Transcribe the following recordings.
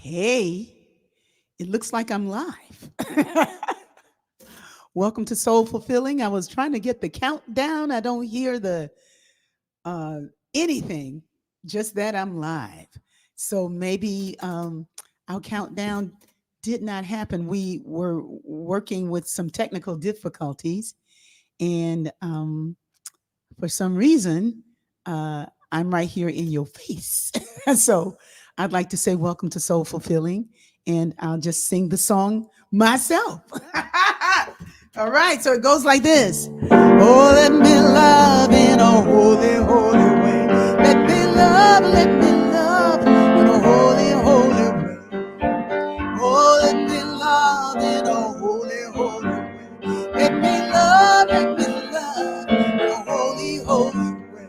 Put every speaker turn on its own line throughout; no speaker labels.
Hey, it looks like I'm live. Welcome to Soul Fulfilling. I was trying to get the countdown. I don't hear the uh, anything, just that I'm live. So maybe our countdown did not happen. We were working with some technical difficulties, and for some reason, I'm right here in your face. So I'd like to say welcome to Soul Fulfilling, and I'll just sing the song myself. All right, so it goes like this. Oh, let me love in a holy, holy way. Let me love in a holy, holy way. Oh, let me love in a holy, holy way. Let me love in a holy, holy way.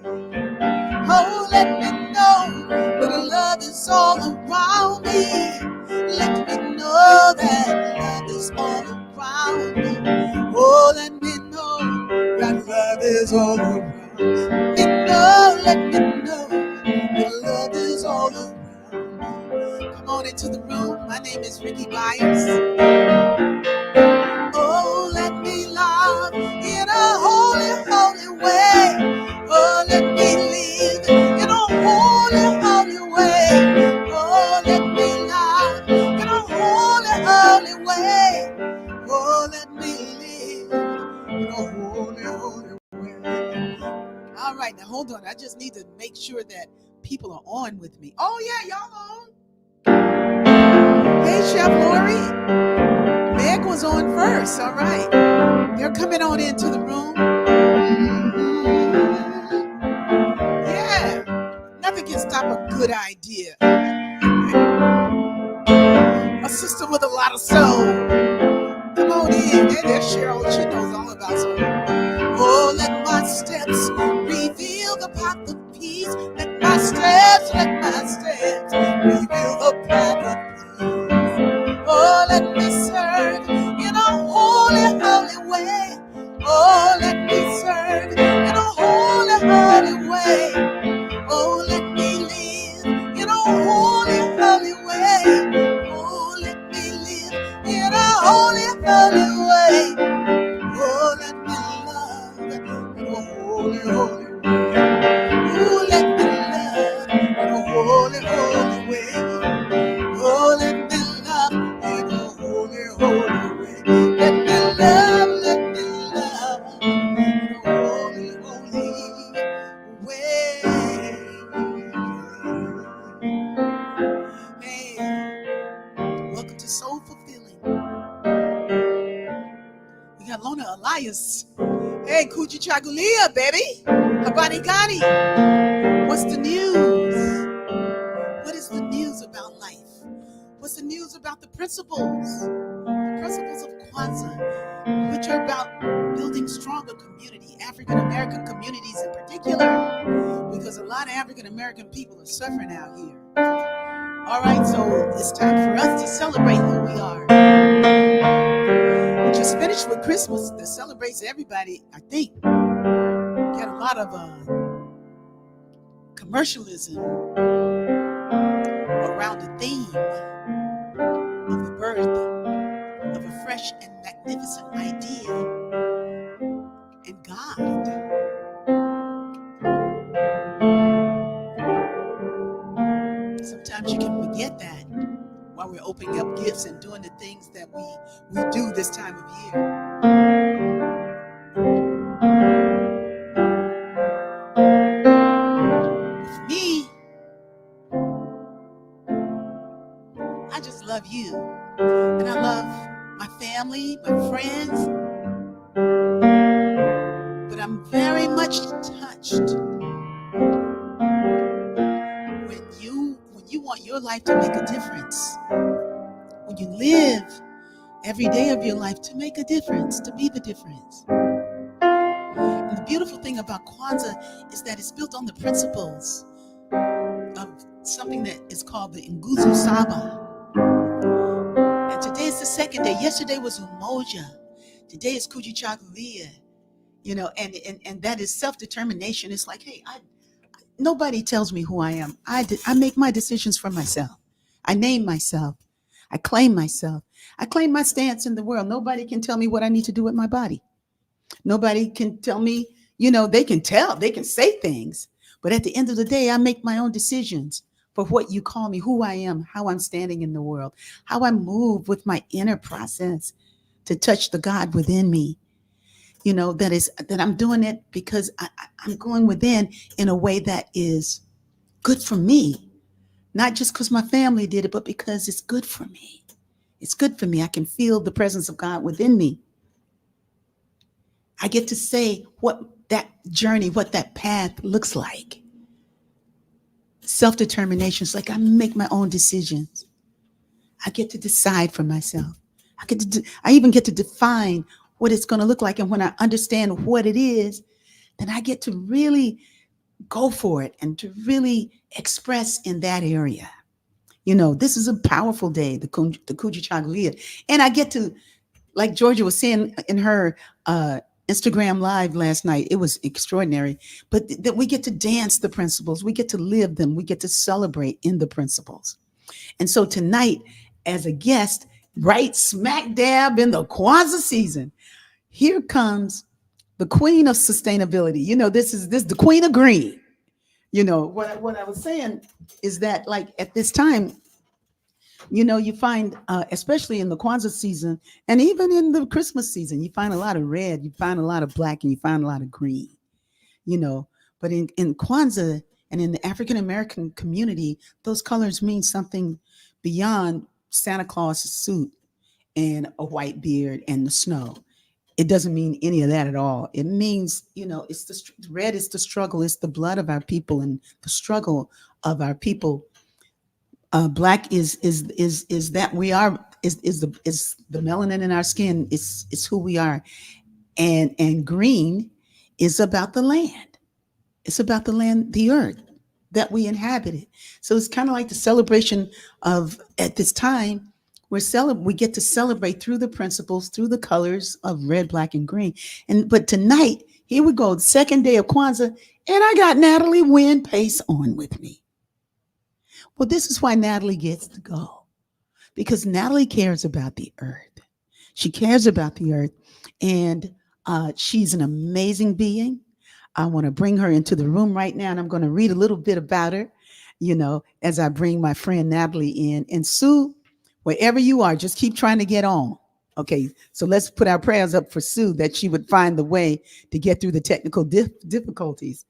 Oh, let me know that love is all around me. Let me know that love is all around me. Oh, let me know that love is all around me. Let me know that love is all around me. Come on into the room. My name is Rickie Byars. Oh, let me love in a holy, holy way. Oh, let me live in a holy, holy way. Oh, let me love in a holy, holy way. Oh, let me live in a holy, holy way. All right, now hold on. I just need to make sure that people are on with me. Oh, yeah, y'all on. Hey, Chef Lori. Meg was on first. All right. They're coming on into the room. Yeah. Nothing can stop a good idea. A sister with a lot of soul. Come on in. There's Cheryl. She knows all about soul. Oh, let my steps reveal the path of peace. Let my steps reveal the path of peace. Oh, let me serve in a holy, holy way. Oh, let me serve in a holy, holy way. Oh, let me live in a holy, holy way. Oh, let me live in a holy, holy way. Oh, let me love in a holy, holy way. Oh, let me love in a holy, holy way. Oh, let me love in a holy, holy way. Let me love in a holy, holy way. Hey, welcome to Soul Fulfilling. We got Lona Elias. Hey, Coochie Chagulia, baby. Habani Gani. What's the news? What is the news about life? What's the news about the principles? The principles of Kwanzaa, which are about building stronger community, African American communities in particular, because a lot of African American people are suffering out here. All right, so it's time for us to celebrate who we are. We just finished with Christmas that celebrates everybody, I think. Got a lot of commercialism around the theme of the birth of a fresh and magnificent idea in God. Sometimes you can forget that while we're opening up gifts and doing the things that we do this time of year. For me, I just love you. And I love my family, my friends. But I'm very much touched when you want your life to make a difference. When you live every day of your life to make a difference, to be the difference. And the beautiful thing about Kwanzaa is that it's built on the principles of something that is called the Nguzo Saba. And today is the second day. Yesterday was Umoja. Today is Kujichagulia. And that is self-determination. It's like, hey, nobody tells me who I am. I make my decisions for myself. I name myself. I claim myself. I claim my stance in the world. Nobody can tell me what I need to do with my body. Nobody can tell me, they can tell, they can say things. But at the end of the day, I make my own decisions for what you call me, who I am, how I'm standing in the world, how I move with my inner process to touch the God within me. That I'm doing it because I'm going within in a way that is good for me, not just because my family did it, but because it's good for me. It's good for me. I can feel the presence of God within me. I get to say what that journey, what that path looks like. Self determination. It's like I make my own decisions. I get to decide for myself. I even get to define what it's going to look like. And when I understand what it is, then I get to really go for it and to really express in that area. This is a powerful day, the Kujichagulia. And I get to, like Georgia was saying in her Instagram live last night, it was extraordinary. But that we get to dance the principles, we get to live them, we get to celebrate in the principles. And so tonight, as a guest, right smack dab in the Kwanzaa season, here comes the queen of sustainability. This the queen of green. What I was saying is that, like, at this time, you find, especially in the Kwanzaa season and even in the Christmas season, you find a lot of red, you find a lot of black, and you find a lot of green, you know. But in Kwanzaa and in the African American community, those colors mean something beyond Santa Claus's suit and a white beard and the snow. It doesn't mean any of that at all. It means, it's the red is the struggle, it's the blood of our people and the struggle of our people. Black is that we are is the melanin in our skin. It's who we are, and green is about the land. It's about the land, the earth that we inhabited. So it's kind of like the celebration of, at this time, we get to celebrate through the principles, through the colors of red, black, and green. But tonight, here we go, the second day of Kwanzaa, and I got Natalie Wynne Pace on with me. Well, this is why Natalie gets to go, because Natalie cares about the earth. She cares about the earth, and she's an amazing being. I want to bring her into the room right now, and I'm going to read a little bit about her, as I bring my friend Natalie in. And Sue, wherever you are, just keep trying to get on. Okay, so let's put our prayers up for Sue that she would find the way to get through the technical difficulties.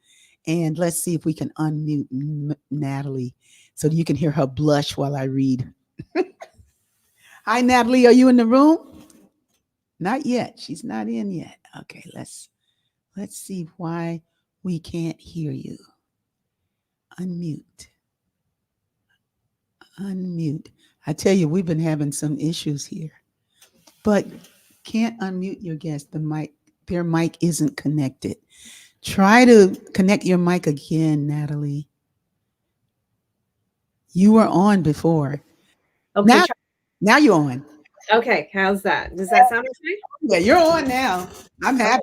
And let's see if we can unmute Natalie so you can hear her blush while I read. Hi, Natalie, are you in the room? Not yet. She's not in yet. Okay, let's see why we can't hear you. Unmute. I tell you, we've been having some issues here, but can't unmute your guest. Their mic isn't connected. Try to connect your mic again, Natalie. You were on before.
Okay.
Now you're on.
Okay. How's that? Does that sound okay?
Yeah, you're on now. I'm happy.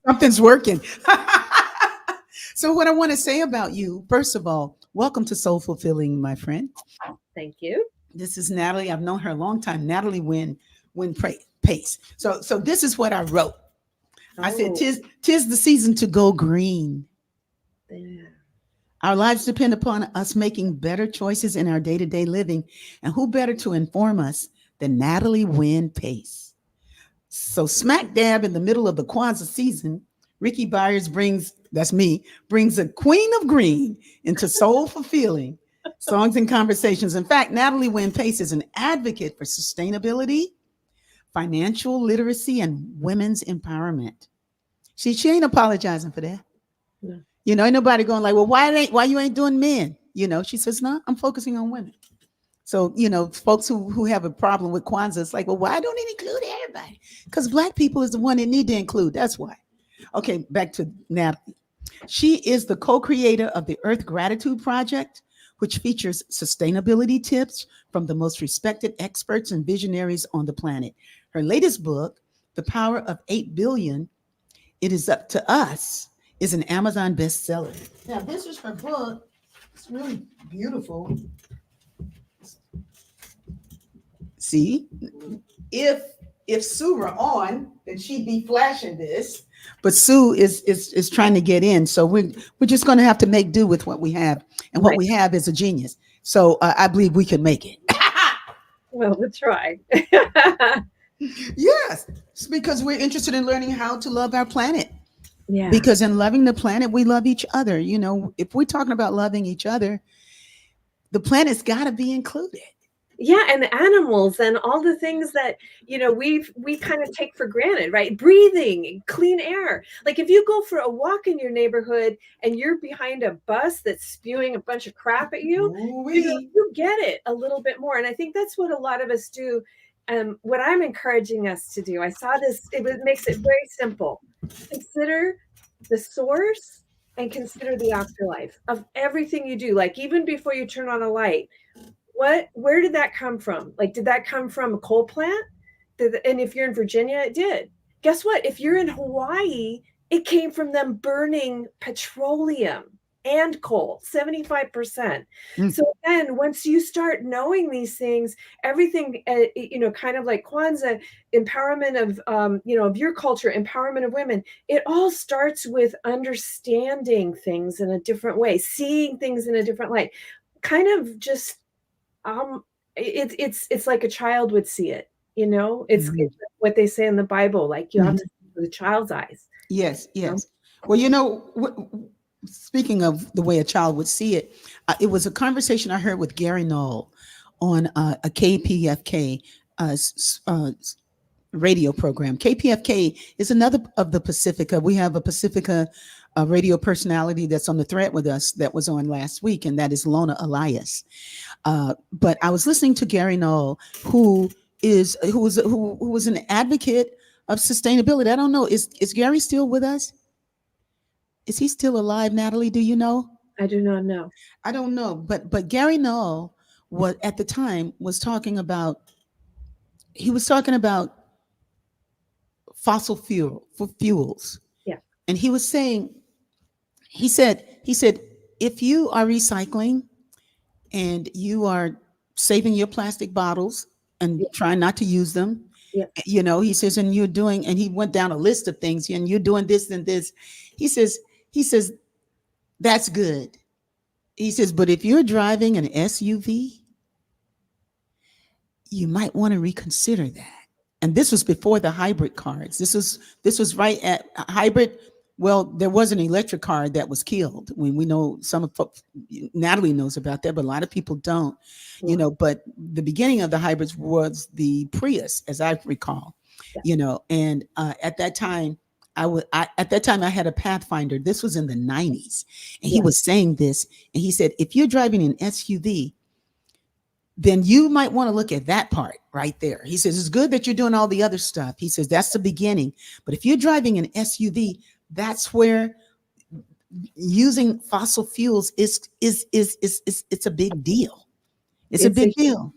Something's working. So what I want to say about you, first of all, welcome to Soul Fulfilling, my friend.
Thank you.
This is Natalie. I've known her a long time. Natalie Wynne Pace. So this is what I wrote. I said, tis the season to go green.
Yeah.
Our lives depend upon us making better choices in our day-to-day living. And who better to inform us than Natalie Wynne Pace? So smack dab in the middle of the Kwanzaa season, Rickie Byars brings a queen of green into soul fulfilling songs and conversations. In fact, Natalie Wynne Pace is an advocate for sustainability, financial literacy, and women's empowerment. She ain't apologizing for that. No. Ain't nobody going like, well, why you ain't doing men? She says, no, I'm focusing on women. So, folks who have a problem with Kwanzaa, it's like, well, why don't it include everybody? Because Black people is the one that need to include. That's why. Okay, back to Natalie. She is the co-creator of the Earth Gratitude Project, which features sustainability tips from the most respected experts and visionaries on the planet. Her latest book, The Power of 8 Billion, It Is Up to Us, is an Amazon bestseller. Now, this is her book. It's really beautiful. See, if Sue were on, then she'd be flashing this. But Sue is trying to get in, so we're just going to have to make do with what we have, and what
Right.
we have is a genius. So I believe we can make it.
Well, we'll try.
Yes, it's because we're interested in learning how to love our planet.
Yeah.
Because in loving the planet, we love each other. You know, if we're talking about loving each other, the planet's got to be included.
Yeah, and the animals and all the things that, we kind of take for granted, right? Breathing, clean air. Like if you go for a walk in your neighborhood and you're behind a bus that's spewing a bunch of crap at you,
Ooh-wee.
you get it a little bit more. And I think that's what a lot of us do. What I'm encouraging us to do, I saw this, makes it very simple. Consider the source and consider the afterlife of everything you do. Like even before you turn on a light, where did that come from? Like, did that come from a coal plant? And if you're in Virginia, it did. Guess what? If you're in Hawaii, it came from them burning petroleum and coal, 75%.
Mm.
So then once you start knowing these things, everything, kind of like Kwanzaa, empowerment of your culture, empowerment of women, it all starts with understanding things in a different way, seeing things in a different light, kind of just it's like a child would see it,
Mhm.
it's what they say in the Bible, like you have to
Mhm.
see with a child's eyes,
Yes,
you know?
yes. Well, speaking of the way a child would see it, it was a conversation I heard with Gary Knoll on a KPFK radio program. KPFK is another of the Pacifica. We have a Pacifica radio personality that's on the thread with us that was on last week, and that is Lona Elias. But I was listening to Gary Knoll, who was an advocate of sustainability. I don't know, is Gary still with us? Is he still alive, Natalie? Do you know?
I do not know.
I don't know, but Gary Knoll was at the time was talking about he was talking about fossil fuels,
Yeah.
and he was saying he said if you are recycling and you are saving your plastic bottles and
Yeah.
trying not to use them,
Yeah.
he says, and you're doing, and he went down a list of things, and you're doing this and this. He says, he says, that's good. He says, but if you're driving an SUV, you might want to reconsider that. And this was before the hybrid cars. This was right at hybrid. Well, there was an electric car that was killed. When we know some of Natalie knows about that, but a lot of people don't.
Wow.
But the beginning of the hybrids was the Prius, as I recall.
Yeah.
And at that time, at that time I had a Pathfinder. This was in the 90s, and he
Yeah.
was saying this, and he said, if you're driving an SUV, then you might want to look at that part right there. He says, it's good that you're doing all the other stuff. He says, that's the beginning. But if you're driving an SUV, that's where using fossil fuels is it's a big deal. It's a
It's a
big deal.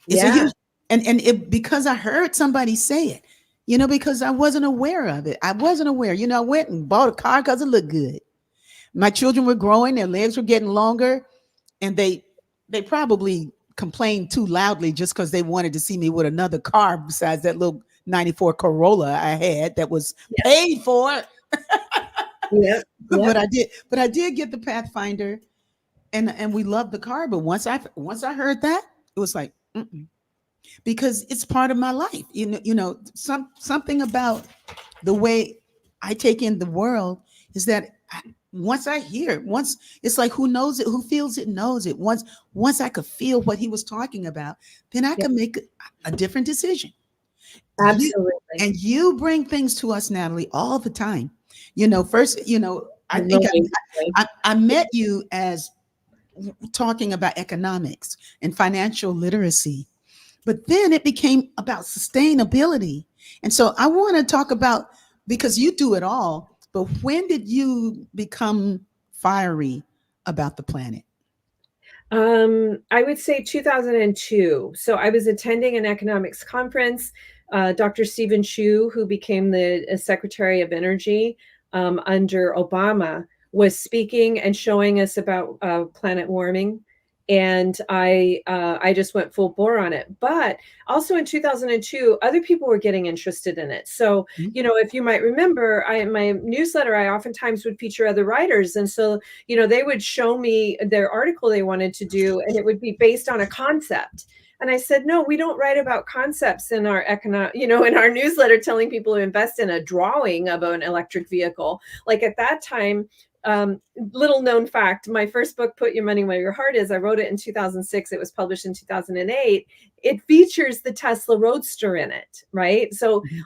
It's a
Yeah.
huge, and it, because I heard somebody say it, because I wasn't aware of it. I wasn't aware. I went and bought a car because it looked good. My children were growing, their legs were getting longer, and they probably complained too loudly just because they wanted to see me with another car besides that little 94 Corolla I had that was
Yeah.
paid for.
Yeah. Yeah.
But I did get the Pathfinder, and we loved the car. But once I heard that, it was like, mm-mm. Because it's part of my life. Something about the way I take in the world is that once I hear it, once it's like, who knows it, who feels it knows it. Once I could feel what he was talking about, then I
Yeah.
could make a different decision. You
Absolutely.
and you bring things to us, Natalie, all the time. First, I think
Knowing.
I met you as talking about economics and financial literacy, but then it became about sustainability. And so I want to talk about, because you do it all, but when did you become fiery about the planet?
I would say 2002. So I was attending an economics conference. Dr. Stephen Chu, who became the Secretary of Energy under Obama, was speaking and showing us about planet warming. and I just went full bore on it. But also in 2002, other people were getting interested in it. So,
Mhm.
if you might remember, in my newsletter, I oftentimes would feature other writers. And so, they would show me their article they wanted to do, and it would be based on a concept. And I said, no, we don't write about concepts in our in our newsletter telling people to invest in a drawing of an electric vehicle. Like at that time, little known fact, my first book, Put Your Money Where Your Heart Is, I wrote it in 2006. It was published in 2008. It features the Tesla Roadster in it, right? So
Mhm.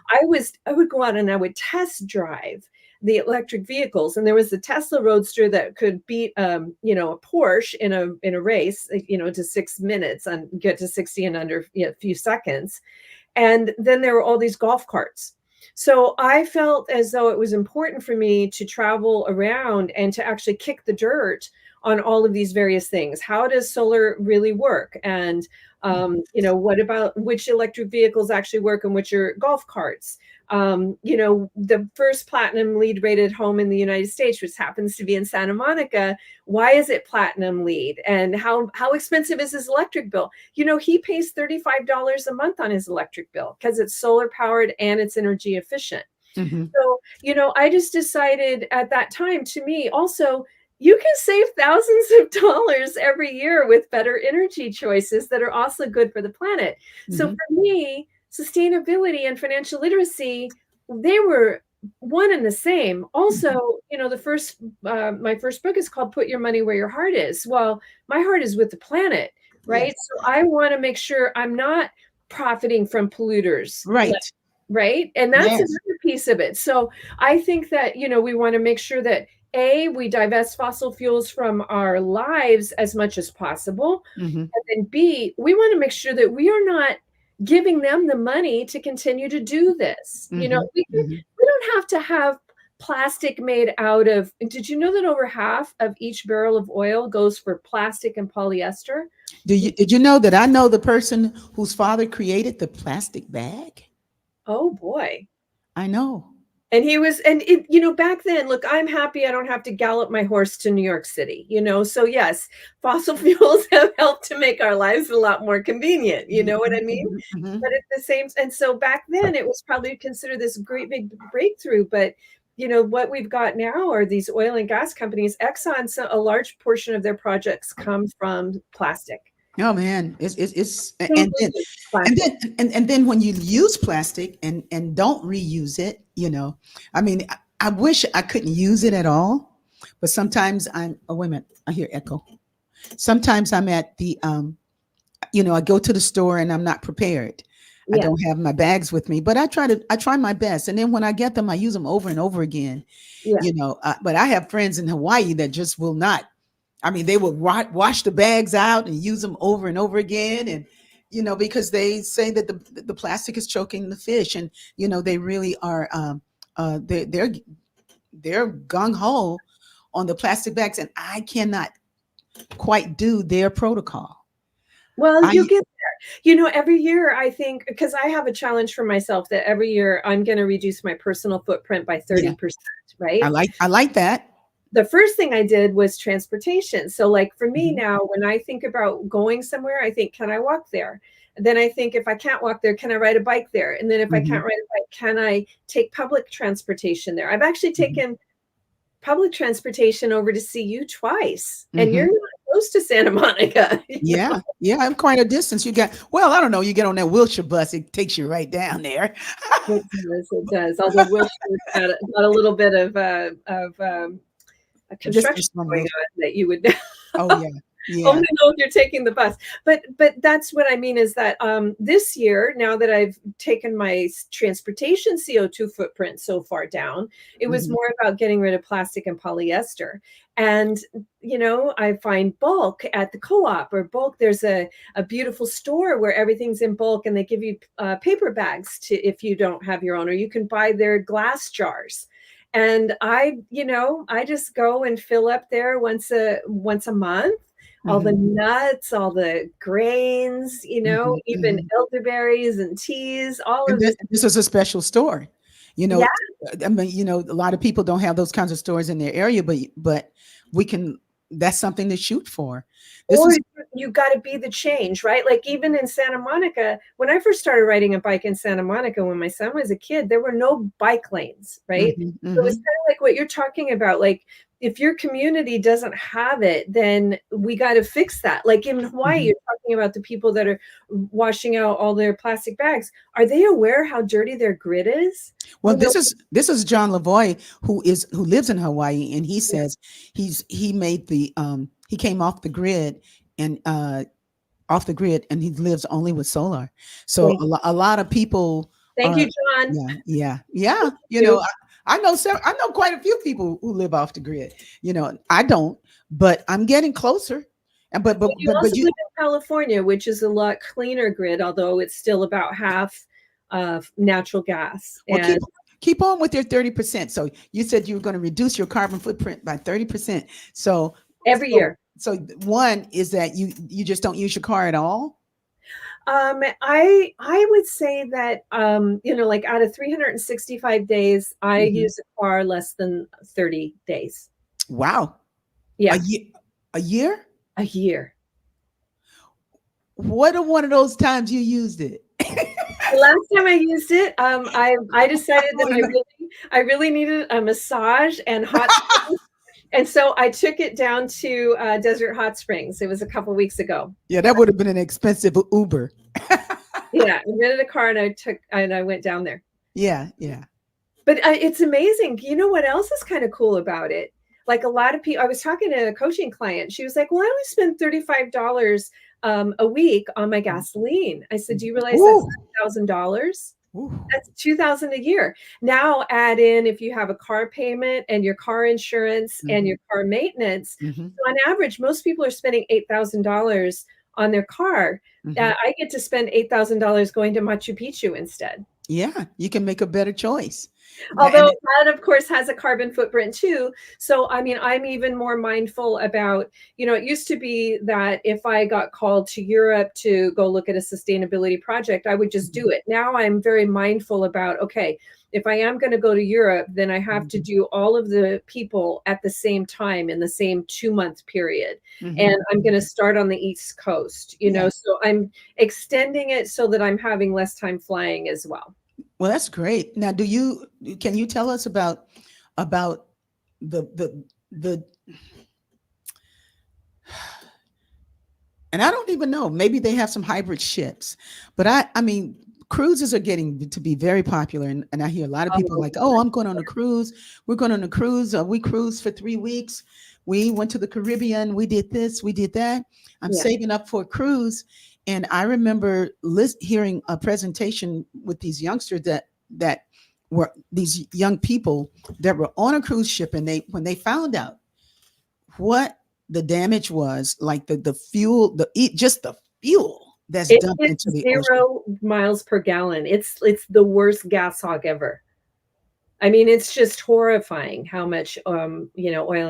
I would go out and I would test drive the electric vehicles, and there was the Tesla Roadster that could beat a Porsche in a race, to 6 minutes and get to 60 in under a few seconds. And then there were all these golf carts. So I felt as though it was important for me to travel around and to actually kick the dirt on all of these various things. How does solar really work? And what about which electric vehicles actually work and which are golf carts? The first platinum lead rated home in the United States, which happens to be in Santa Monica. Why is it platinum lead? And how expensive is his electric bill? He pays $35 a month on his electric bill because it's solar powered and it's energy efficient.
Mhm.
So, I just decided at that time, to me also, you can save thousands of dollars every year with better energy choices that are also good for the planet. So
Mhm.
for me, sustainability and financial literacy, they were one and the same.
Mhm.
Also, my first book is called Put Your Money Where Your Heart Is. Well, my heart is with the planet, right?
Yes.
So I want to make sure I'm not profiting from polluters,
Right.
right? And that's
Yes.
another piece of it. So I think that, we want to make sure that we divest fossil fuels from our lives as much as possible.
Mhm.
And then B, we want to make sure that we are not giving them the money to continue to do this.
Mhm. Mhm.
We don't have to have plastic made out of, did you know that over half of each barrel of oil goes for plastic and polyester?
Did you know that I know the person whose father created the plastic bag?
Oh boy.
I know.
And he was, and back then, look, I'm happy I don't have to gallop my horse to New York City, so yes, fossil fuels have helped to make our lives a lot more convenient. You know what I
Mhm.
mean?
Mhm. Mhm.
But at the same, and so back then it was probably considered this great big breakthrough. But what we've got now are these oil and gas companies. Exxon, so a large portion of their projects come from plastic.
Oh man, it's
Single-use
and
plastic.
then and then when you use plastic and don't reuse it, I mean, I wish I couldn't use it at all, but sometimes I'm. Oh wait a minute, I hear echo. Sometimes I'm at the I go to the store and I'm not prepared. I
Yeah.
don't have my bags with me, but I try my best, and then when I get them, I use them over and over again.
Yeah.
But I have friends in Hawaii that just will not. I mean, they will wash the bags out and use them over and over again, and because they say that the plastic is choking the fish, and they really are. They're gung ho on the plastic bags, and I cannot quite do their protocol.
Well,
I
you get every year I think, because I have a challenge for myself that every year I'm going to reduce my personal footprint by
Yeah,
30%, right?
I like that.
The first thing I did was transportation. So like for me
Mhm,
now, when I think about going somewhere, I think, can I walk there? And then I think, if I can't walk there, can I ride a bike there? And then if I
mhm,
can't ride a bike, can I take public transportation there? I've actually
mhm,
taken public transportation over to see you twice, and you're
mhm.
not close to Santa Monica.
Yeah, yeah, I'm quite a distance. Well, I don't know. You get on that Wilshire bus, it takes you right down there.
It does, it does. Although Wilshire's got a little bit of a construction
Distance from
going
Wilshire.
on that you would
Oh yeah, yeah.
only know if you're taking the bus. But that's what I mean, is that this year, now that I've taken my transportation CO2 footprint so far down, it was
Mhm,
more about getting rid of plastic and polyester. And I find bulk at the co-op, or bulk. There's a beautiful store where everything's in bulk, and they give you paper bags to, if you don't have your own, or you can buy their glass jars. And I just go and fill up there once a month, all the
mhm,
nuts, all the grains,
mhm,
even
mhm.
elderberries and teas, all
And
of this.
this is a special store. You
Yeah.
know, I mean, a lot of people don't have those kinds of stores in their area, but we can. that's something to shoot for. This
Or
is
you got to be the change, right? Like even in Santa Monica, when I first started riding a bike in Santa Monica when my son was a kid, there were no bike lanes, right?
mhm,
So it's
mhm,
kind of like what you're talking about. Like if your community doesn't have it, then we got to fix that. Like in Hawaii,
mhm.
you're talking about the people that are washing out all their plastic bags. Are they aware how dirty their grid is?
Well,
You know,
this is John Lavoie, who lives in Hawaii, and he says he made he came off the grid and he lives only with solar. So
thank,
a lot of people
thank you,
are,
John.
yeah, yeah, yeah.
Thank
You know,
you.
I know quite a few people who live off the grid. You know, I don't, but I'm getting closer. And
But you also
but you
live in California, which is a lot cleaner grid, although it's still about half natural gas.
well
And
keep on with your 30%. So you said you were going to reduce your carbon footprint by 30%. So
every
so
year,
so one is that you just don't use your car at all.
I would say that like out of 365 days, I
Mhm.
use a car less than 30 days.
Wow. A
Yeah,
year, a year?
a year.
What are one of those times you used it?
The last time I used it, I
I
decided that
want to know.
I really needed a massage and hot springs, and so I took it down to Desert Hot Springs. It was a couple weeks ago.
Yeah, that would have been an expensive Uber.
Yeah, I rented a car and I went down there.
Yeah, yeah.
But it's amazing. You know what else is kind of cool about it? Like a lot of people, I was talking to a coaching client. She was like, "Well, I only spend $35 a week on my gasoline." I said, "Do you realize that's
Ooh,
$1,000?
ooh.
That's 2,000 a year. Now add in if you have a car payment and your car insurance and
Mhm,
your car maintenance.
mhm,
So on average, most people are spending $8,000 on their car.
mhm.
I get to spend $8,000 going to Machu Picchu instead.
Yeah, you can make a better choice. And
Although that, of course, has a carbon footprint too. So, I mean, I'm even more mindful about, it used to be that if I got called to Europe to go look at a sustainability project, I would just
mhm,
do it. Now I'm very mindful about, okay, if I am going to go to Europe, then I have to
mhm,
do all of the people at the same time in the same 2 month period. And
mhm,
I'm going to
mhm.
start on the East Coast,
Yeah.
so I'm extending it so that I'm having less time flying as well.
Well, that's great. Now, can you tell us about the and I don't even know, maybe they have some hybrid ships, but I mean, cruises are getting to be very popular, and I hear a lot of people
Oh,
like, "Oh, I'm going on a cruise. We're going on a cruise. We cruised for 3 weeks. We went to the Caribbean. We did this. We did that. I'm
yeah.
saving up for a cruise." And I remember hearing a presentation with these youngsters that were these young people that were on a cruise ship, and they when they found out what the damage was, like the fuel, just the fuel that's
It
dumped into
hits
the ocean.
0 miles per gallon. It's the worst gas hog ever. I mean, it's just horrifying how much, oil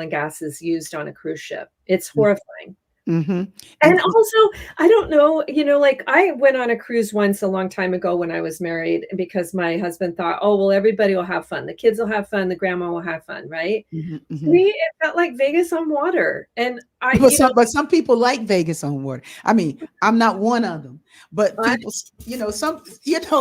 and gas is used on a cruise ship. It's horrifying.
Mm-hmm.
And
And
also, I don't know, like I went on a cruise once a long time ago when I was married because my husband thought, "Oh, well, everybody will have fun. The kids will have fun, the grandma will have fun," right?
mhm,
To
mhm.
me, it felt like Vegas on water. And
But some people like Vegas on water. I mean, I'm not one of them, but
I
some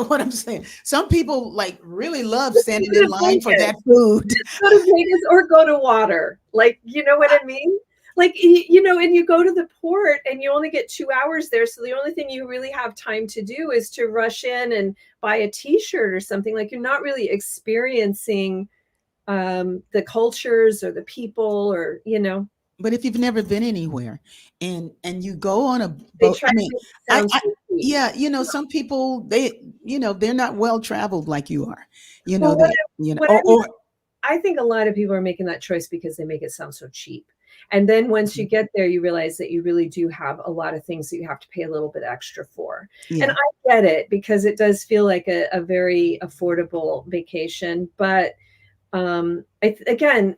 what I'm saying. Some people like really love
let's
standing
go
in
to
line for
Vegas.
that food.
Go to Vegas or go to water. Like, you know what I mean? Like, and you go to the port and you only get 2 hours there. So the only thing you really have time to do is to rush in and buy a t-shirt or something. Like you're not really experiencing the cultures or the people or.
But if you've never been anywhere and you go on a
They
boat,
try
I
to
mean,
make it sound so cheap.
yeah, some people they're not well traveled like you are.
Well,
They
what I mean, I think a lot of people are making that choice because they make it sound so cheap. And then once you
Mhm.
get there, you realize that you really do have a lot of things that you have to pay a little bit extra for. And
Yeah.
I get it because it does feel like a very affordable vacation. But again,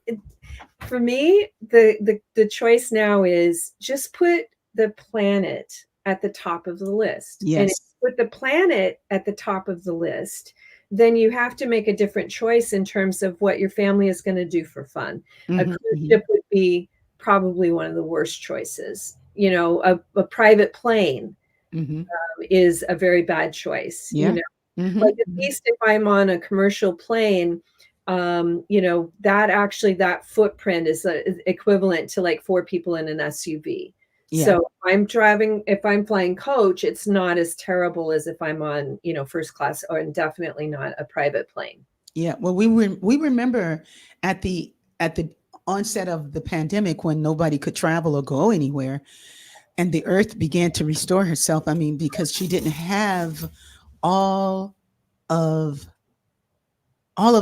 for me, the choice now is just put the planet at the top of the list. And if
Yes.
you put the planet at the top of the list, then you have to make a different choice in terms of what your family is going to do for fun. A
Mhm,
cruise
mhm.
ship would be probably one of the worst choices. You know, a private plane
Hmm.
is a very bad choice, you
Yeah.
know.
Hmm.
Like, at least if I'm on a commercial plane, you know, that actually that footprint is equivalent to, like, 4 people in an SUV.
Yeah.
So, if I'm flying coach, it's not as terrible as if I'm on, you know, first class, or and definitely not a private plane.
Yeah. Well, we remember at the onset of the pandemic when nobody could travel or go anywhere, and the earth began to restore herself. I mean, because she didn't have all of all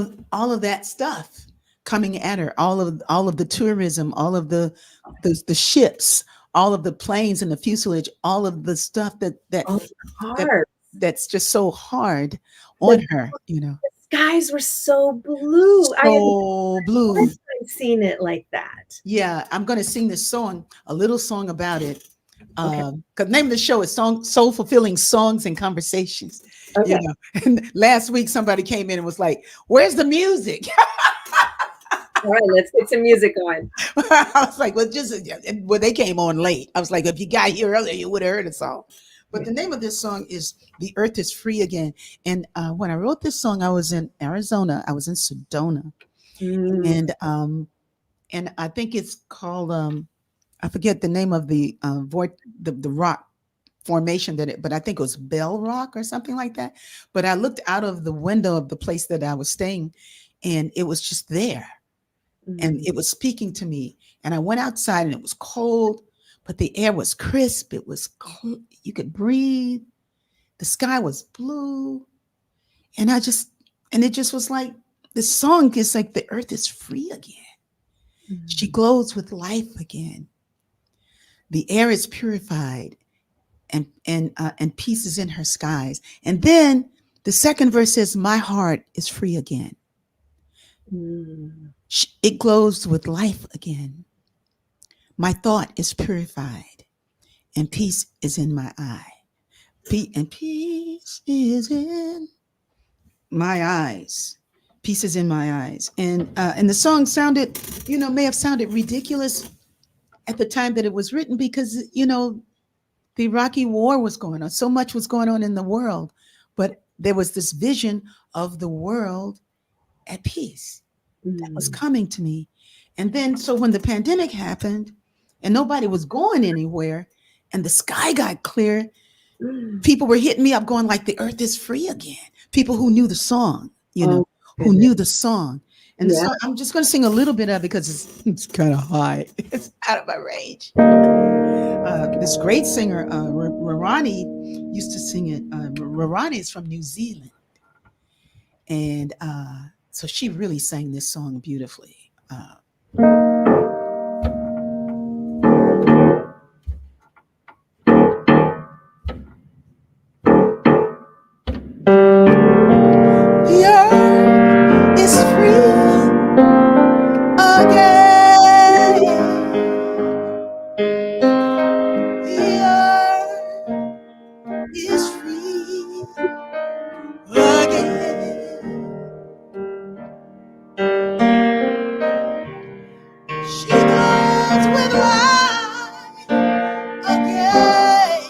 of that stuff coming at her, all of the tourism, all of the ships, all of the planes and the fuselage, all of the stuff
Oh,
that
hard.
that's just so hard
The
on her, you know.
skies were so blue. I had the
So blue.
first time seen it like that.
Yeah, I'm going to sing this song, a little song about it.
Okay,
Because the name of the show is "Song Soul Fulfilling Songs and Conversations." You
okay.
know, and last week somebody came in and was like, "Where's the music?"
All right, let's get some music going.
I was like, "Well, just well, they came on late." I was like, "If you got here earlier, you would have heard the song." But the name of this song is "The Earth Is Free Again." And when I wrote this song, I was in Arizona. I was in Sedona,
Mm,
and I think it's called I forget the name of the rock formation but I think it was Bell Rock or something like that. But I looked out of the window of the place that I was staying, and it was just there, and
mm,
it was speaking to me. And I went outside, and it was cold, but the air was crisp. It was you could breathe. The sky was blue, and it just was like the song is like the earth is free again. She
mm,
glows with life again. The air is purified, and peace is in her skies. And then the second verse says, "My heart is free again.
mm,
It glows with life again. My thought is purified, and peace is in my eye. And peace is in my eyes. Peace is in my eyes." And the song sounded, may have sounded ridiculous at the time that it was written, because the Iraqi war was going on. So much was going on in the world, but there was this vision of the world at peace that was
mm,
coming to me. And then, so when the pandemic happened and nobody was going anywhere and the sky got clear,
mm.
people were hitting me up going like, the earth is free again. People who knew the song,
Oh,
who
goodness.
knew the song. And the
Yeah.
song, I'm just going to sing a little bit of it because it's kind of high. It's out of my range. This great singer, Rarani, used to sing it. Rarani is from New Zealand, and so she really sang this song beautifully. The earth is free again. The earth is free again. She glows with light again.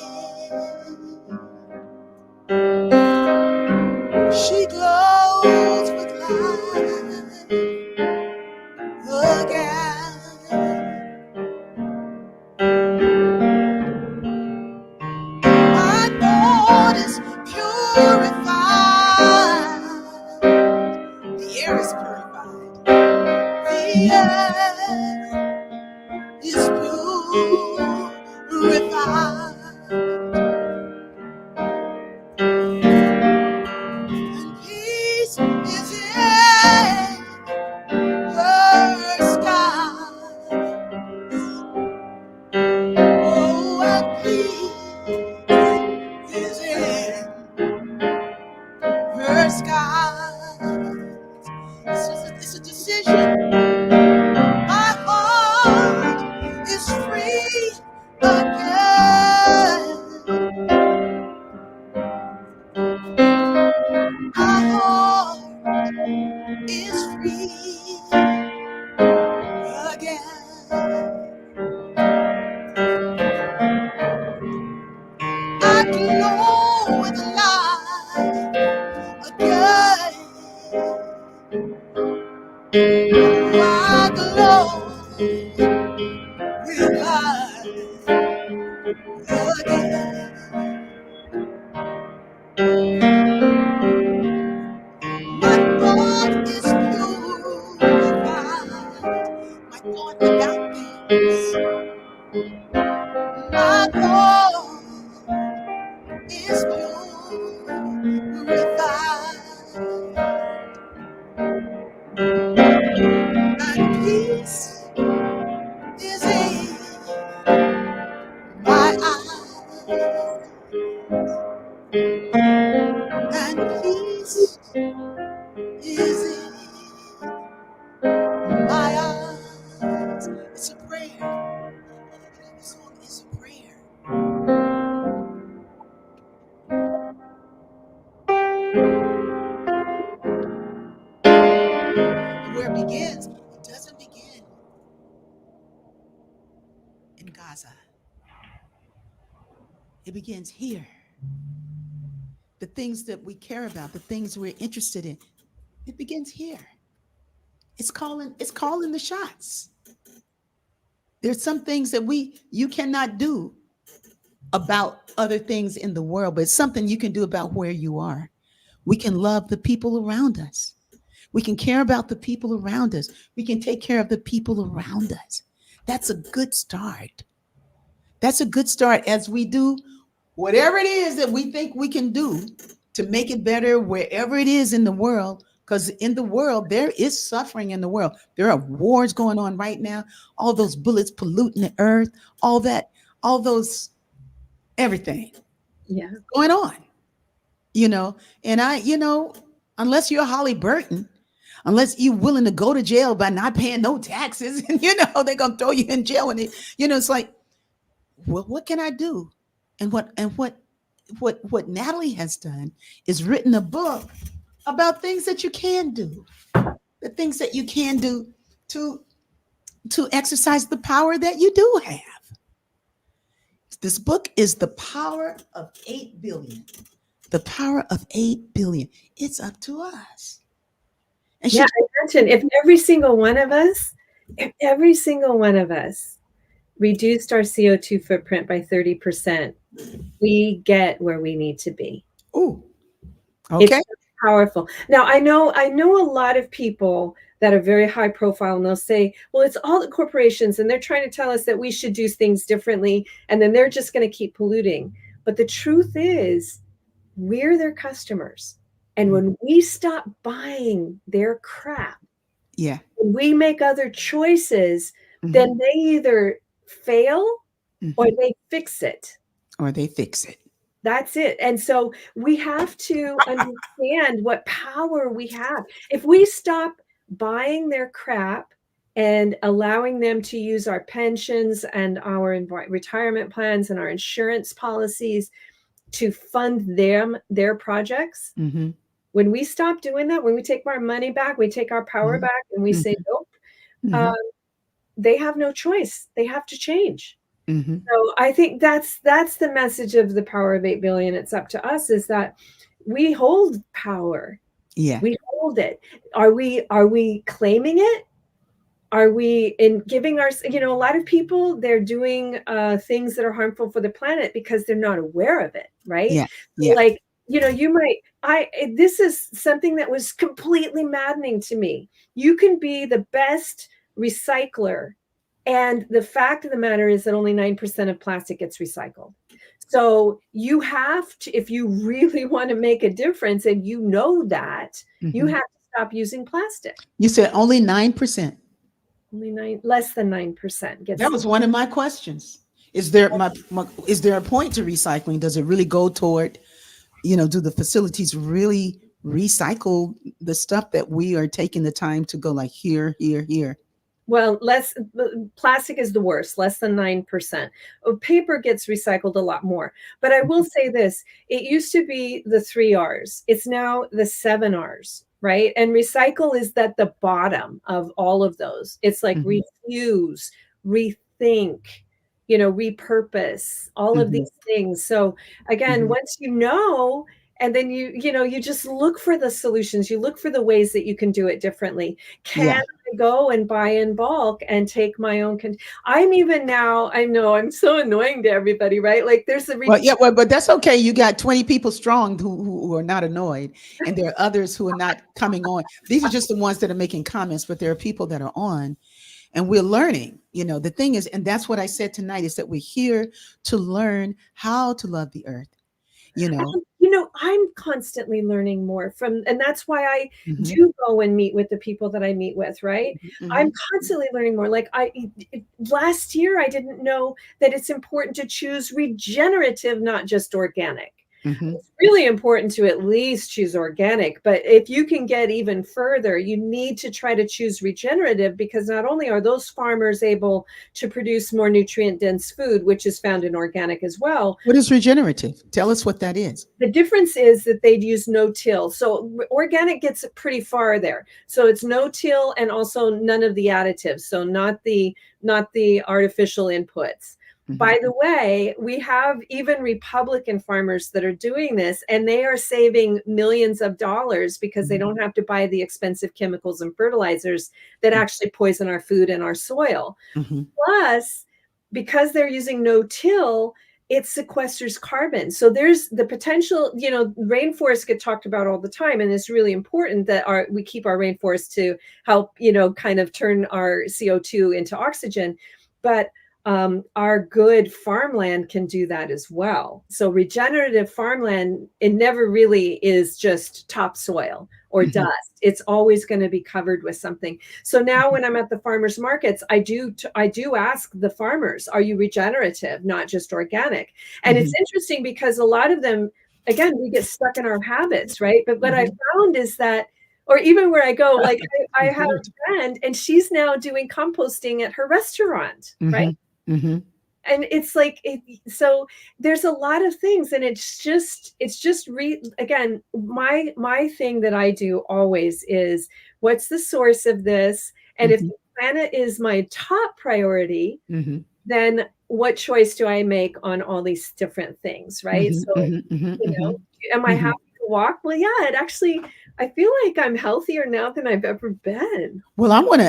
She glows with light again. My thought is purified. The air is purified. The air is purified. And peace is in her sky. Oh, and peace is in her sky. It's a decision. My heart is free again. My heart is free again. It begins here. The things that we care about, the things we're interested in, it begins here. It's calling the shots. There's some things that you cannot do about other things in the world, but it's something you can do about where you are. We can love the people around us. We can care about the people around us. We can take care of the people around us. That's a good start. That's a good start as we do whatever it is that we think we can do to make it better wherever it is in the world. Because in the world, there is suffering in the world. There are wars going on right now. All those bullets polluting the earth, all that, all those, everything
Yeah.
going on, And unless you're Holly Burton, unless you're willing to go to jail by not paying no taxes, and they're gonna throw you in jail, and it's like, well, what can I do? And what Natalie has done is written a book about things that you can do, the things that you can do to exercise the power that you do have. This book is The Power of 8 Billion. The Power of 8 Billion. It's up to us.
And yeah, I mentioned if every single one of us reduced our CO2 footprint by 30%, we get where we need to be.
Ooh, okay.
It's powerful. Now, I know a lot of people that are very high profile, and they'll say, well, it's all the corporations, and they're trying to tell us that we should do things differently, and then they're just going to keep polluting. But the truth is, we're their customers. And when we stop buying their crap,
yeah,
when we make other choices, then they either fail or they fix it. That's it. And so we have to understand what power we have. If we stop buying their crap and allowing them to use our pensions and our retirement plans and our insurance policies to fund their projects, when we stop doing that, when we take our money back, we take our power back, and we say, nope, they have no choice. They have to change. So I think that's the message of The Power of 8 Billion. It's up to us, is that we hold power.
Yeah.
We hold it. Are we claiming it? Are we in giving our, a lot of people, they're doing things that are harmful for the planet because they're not aware of it, right?
Yeah.
So like, this is something that was completely maddening to me. You can be the best recycler, and the fact of the matter is that only 9% of plastic gets recycled. So you have to, if you really want to make a difference, and that, you have to stop using plastic.
You said only 9%.
Less than 9% gets.
That was one of my questions. Is there a point to recycling? Does it really go toward, do the facilities really recycle the stuff that we are taking the time to go like here, here, here?
Well, plastic is the worst, less than 9%. Paper gets recycled a lot more. But I will say this, it used to be the 3 R's. It's now the 7 R's, right? And recycle is at the bottom of all of those. It's like refuse, rethink, repurpose, all of these things. So again, once and then you just look for the solutions. You look for the ways that you can do it differently. Can
Yeah.
I go and buy in bulk and take my own I'm even now, I know I'm so annoying to everybody, right? Like there's a
Well, yeah, well, but that's okay. You got 20 people strong who are not annoyed, and there are others who are not coming on. These are just the ones that are making comments, but there are people that are on, and we're learning. The thing is, and that's what I said tonight, is that we're here to learn how to love the earth. You know.
I'm constantly learning more from, and that's why I
Mhm,
do go and meet with the people that I meet with, right? I'm
mhm,
constantly learning more. Like last year, I didn't know that it's important to choose regenerative, not just organic.
mhm,
It's really important to at least choose organic, but if you can get even further, you need to try to choose regenerative, because not only are those farmers able to produce more nutrient dense food, which is found in organic as well.
What is regenerative? Tell us what that is.
The difference is that they'd use no-till. So organic gets pretty far there. So it's no-till and also none of the additives. So not the artificial inputs.
Mhm,
By the way, we have even Republican farmers that are doing this, and they are saving millions of dollars because they
mhm,
don't have to buy the expensive chemicals and fertilizers that actually poison our food and our soil.
mhm,
Plus, because they're using no-till, it sequesters carbon. So there's the potential, rainforests get talked about all the time, and it's really important that we keep our rainforests to help, kind of turn our CO2 into oxygen. But our good farmland can do that as well. So regenerative farmland, it never really is just topsoil or
mhm,
dust. It's always going to be covered with something. So now when I'm at the farmers markets, I do ask the farmers, are you regenerative, not just organic? And it's
mhm,
interesting because a lot of them, again, we get stuck in our habits, right? But what I
mhm.
found is that, or even where I go, like I have
Regenerative.
a friend and she's now doing composting at her restaurant, right?
Mhm, mhm,
And it's like so there's a lot of things, and again, my thing that I do always is, what's the source of this? And if
mhm,
the planet is my top priority,
mhm,
then what choice do I make on all these different things, right?
mhm,
So,
mhm, mhm,
you
mhm,
am I happy
mhm.
to walk? Well, yeah, it actually, I feel like I'm healthier now than I've ever been.
Well, I want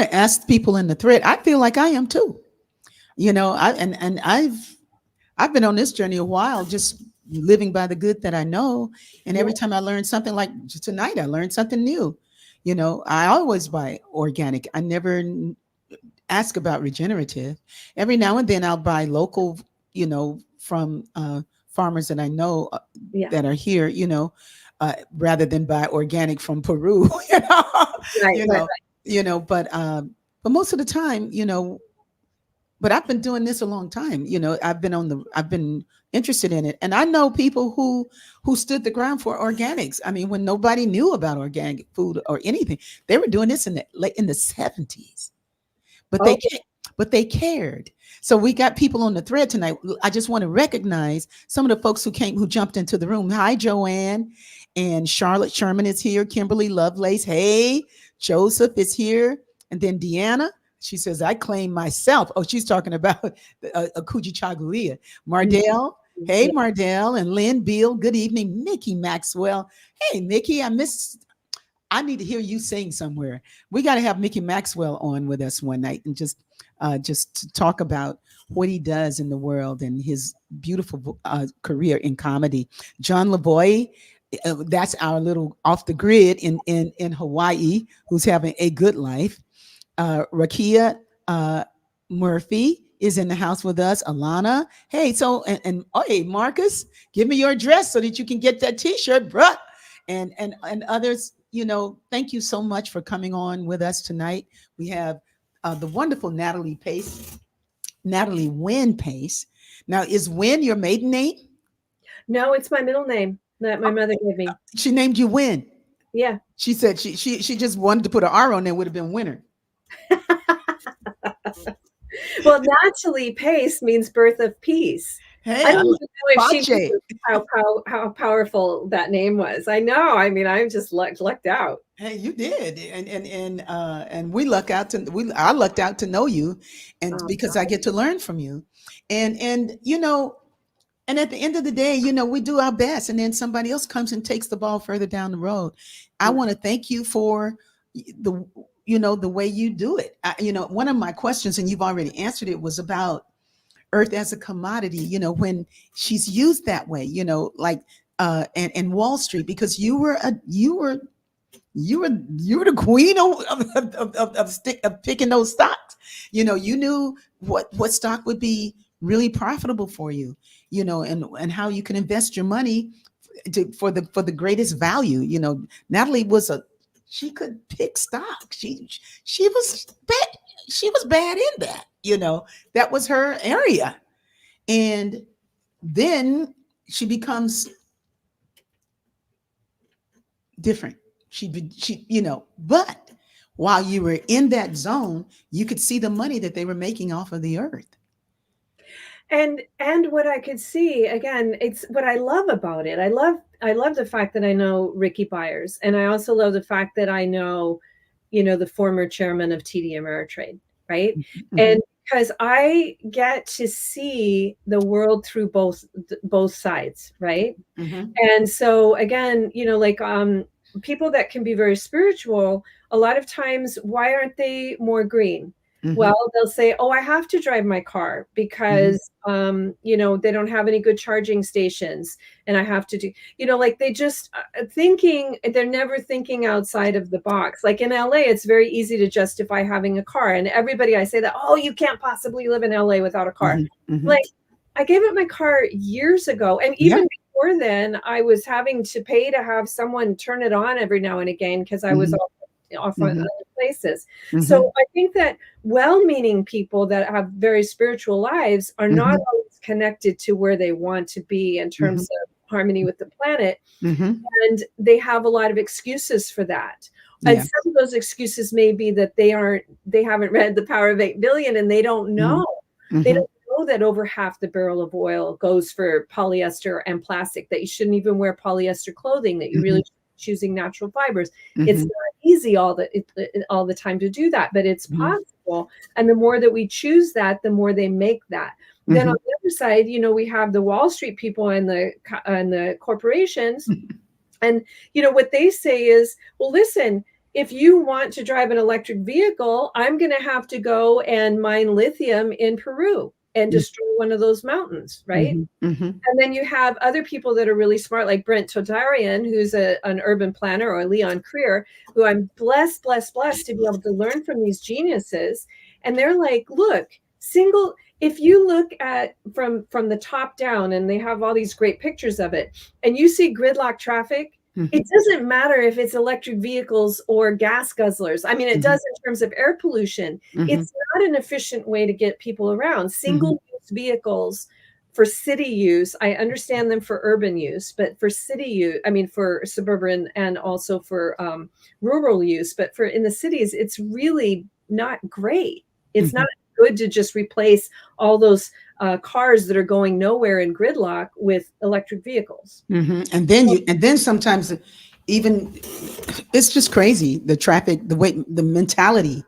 to ask people in the thread. I feel like I am too. I've been on this journey a while, just living by the good that I know. And
Yeah.
every time I learn something, like tonight, I learned something new. I always buy organic. I never ask about regenerative. Every now and then I'll buy local, from farmers that I know
Yeah.
that are here, rather than buy organic from Peru,
Right,
you
right,
know, but most of the time, but I've been doing this a long time. I've been interested in it. And I know people who stood the ground for organics. I mean, when nobody knew about organic food or anything, they were doing this in the 70s. But they
right.
can't, but they cared. So we got people on the thread tonight. I just want to recognize some of the folks who jumped into the room. Hi, Joanne. And Charlotte Sherman is here. Kimberly Lovelace. Hey, Joseph is here. And then Deanna, she says, I claim myself. Oh, she's talking about Akuji Chagulia.
Mhm.
Mardell. Hey,
Yeah.
Mardell and Lynn Beal. Good evening. Mickey Maxwell. Hey, Mickey, I need to hear you sing somewhere. We got to have Mickey Maxwell on with us one night and just to talk about what he does in the world and his beautiful career in comedy. John Lavoie, that's our little off the grid in Hawaii, who's having a good life. Rakia Murphy is in the house with us. Alana, hey, oh, hey, Marcus, give me your address so that you can get that T-shirt, bruh. And others, thank you so much for coming on with us tonight. We have the wonderful Natalie Wynne Pace. Now, is Wynne your maiden name?
No, it's my middle name that my mother gave me.
She named you Wynne.
Yeah.
She said she just wanted to put an R on there, would have been Winner.
Well, Natalie Pace means birth of peace.
Hey,
I don't
I
even
like
know if she
Pache.
knew how powerful that name was. I know. I mean, I'm just lucked out.
Hey, you did, and I lucked out to know you, and
Oh,
because I get to learn from you, and And at the end of the day, we do our best, and then somebody else comes and takes the ball further down the road. I
Yeah.
want to thank you for the the way you do it. One of my questions, and you've already answered it, was about earth as a commodity. When she's used that way, like and Wall Street, because you were the queen of picking those stocks. You knew what stock would be really profitable for you, and how you can invest your money for the greatest value. Natalie she could pick stock. She was bad in that. That was her area. And then she becomes different. But while you were in that zone, you could see the money that they were making off of the earth.
And what I could see again, it's what I love about it. I love the fact that I know Rickie Byars, and I also love the fact that I know, the former chairman of TD Ameritrade, right?
Mm-hmm.
And because I get to see the world through both sides, right?
Mm-hmm.
And so again, like people that can be very spiritual, a lot of times, why aren't they more green?
Mm-hmm.
Well, they'll say, "Oh, I have to drive my car because they don't have any good charging stations, and I have to do." Like they just thinking, they're never thinking outside of the box. Like in LA, it's very easy to justify having a car, and everybody I say that, "Oh, you can't possibly live in LA without a car."
Mm-hmm. Mm-hmm.
Like I gave up my car years ago, and even before then, I was having to pay to have someone turn it on every now and again because I was off on
Mm-hmm.
other places.
Mm-hmm.
So I think that well-meaning people that have very spiritual lives are not
Mm-hmm.
always connected to where they want to be in terms
Mm-hmm.
of harmony with the planet,
Mm-hmm.
and they have a lot of excuses for that. And
Yeah.
some of those excuses may be that they haven't read The Power of 8 Billion, and they don't know.
Mm-hmm.
They don't know that over half the barrel of oil goes for polyester and plastic, that you shouldn't even wear polyester clothing, that you really should be choosing natural fibers. It's
Mm-hmm.
not easy all the time to do that, but it's
Mm-hmm.
possible. And the more that we choose that, the more they make that. Then
Mm-hmm.
on the other side, we have the Wall Street people and the corporations. And what they say is, well, listen, if you want to drive an electric vehicle, I'm going to have to go and mine lithium in Peru and destroy one of those mountains, right?
Mm-hmm. Mm-hmm.
And then you have other people that are really smart, like Brent Totarian, who's an urban planner, or Leon Creer, who I'm blessed to be able to learn from these geniuses. And they're like, look, if you look at from the top down, and they have all these great pictures of it, and you see gridlock traffic, it doesn't matter if it's electric vehicles or gas guzzlers. I mean, it does in terms of air pollution.
Mm-hmm.
It's not an efficient way to get people around. Single-use vehicles for city use, I understand them for urban use, but for city use, I mean, for suburban and also for rural use, but for in the cities, it's really not great. It's not good to just replace all those cars that are going nowhere in gridlock with electric vehicles.
Mm-hmm. And then sometimes even it's just crazy, the traffic, the mentality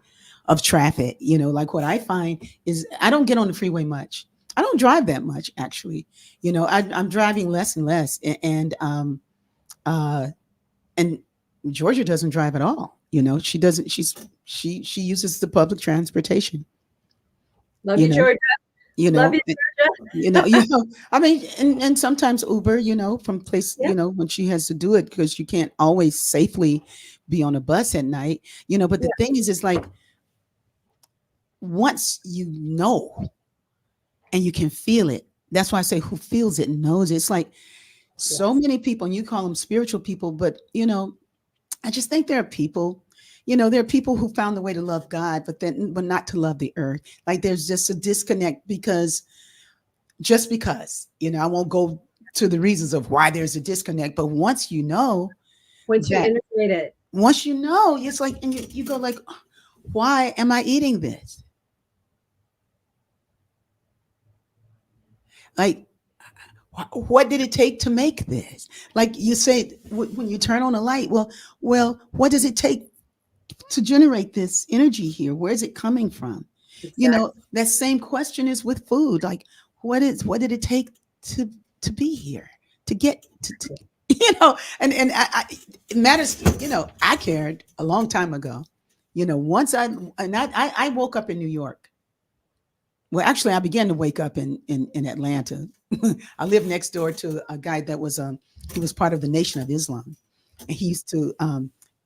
of traffic. Like what I find is I don't get on the freeway much. I don't drive that much, actually. I'm driving less and less, and Georgia doesn't drive at all. She doesn't. She uses the public transportation.
Love you, Georgia. Love you, Georgia.
I mean, and sometimes Uber, from place, when she has to do it, because you can't always safely be on a bus at night, but the thing is like, once and you can feel it. That's why I say who feels it knows it. It's like so many people, and you call them spiritual people, but I just think there are people, there are people who found the way to love God, but not to love the earth. Like there's just a disconnect because I won't go to the reasons of why there's a disconnect, but once you
integrate it,
it's like, and you go like, why am I eating this? Like, what did it take to make this? Like you say, when you turn on a light, well, what does it take to generate this energy here? Where is it coming from? Exactly. That same question is with food. Like, what did it take to to be here, to get to you know, and it matters, I cared a long time ago. Once I woke up in New York. Well, actually, I began to wake up in Atlanta. I lived next door to a guy that was he was part of the Nation of Islam, and he used to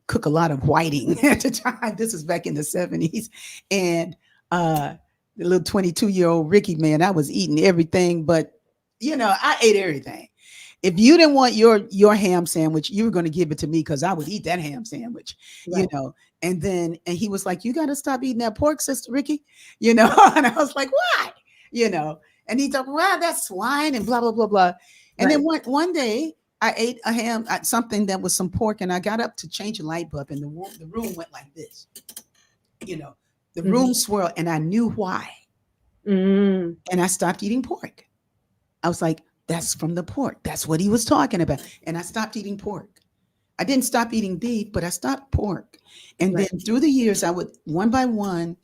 cook a lot of whiting at the time. This was back in the 70s, and the little 22-year-old Rickie, man, I was eating everything, but I ate everything. If you didn't want your ham sandwich, you were going to give it to me because I would eat that ham sandwich,
Right.
And he was like, "You got to stop eating that pork, Sister Rickie," and I was like, "Why?" And he thought, "Well, that's swine and blah blah blah blah." And then one day I ate a ham, something that was some pork, and I got up to change a light bulb, and the room went like this, the room swirled, and I knew why. And I stopped eating pork. I was like, that's from the pork. That's what he was talking about. And I stopped eating pork. I didn't stop eating beef, but I stopped pork. And then through the years, I would one by one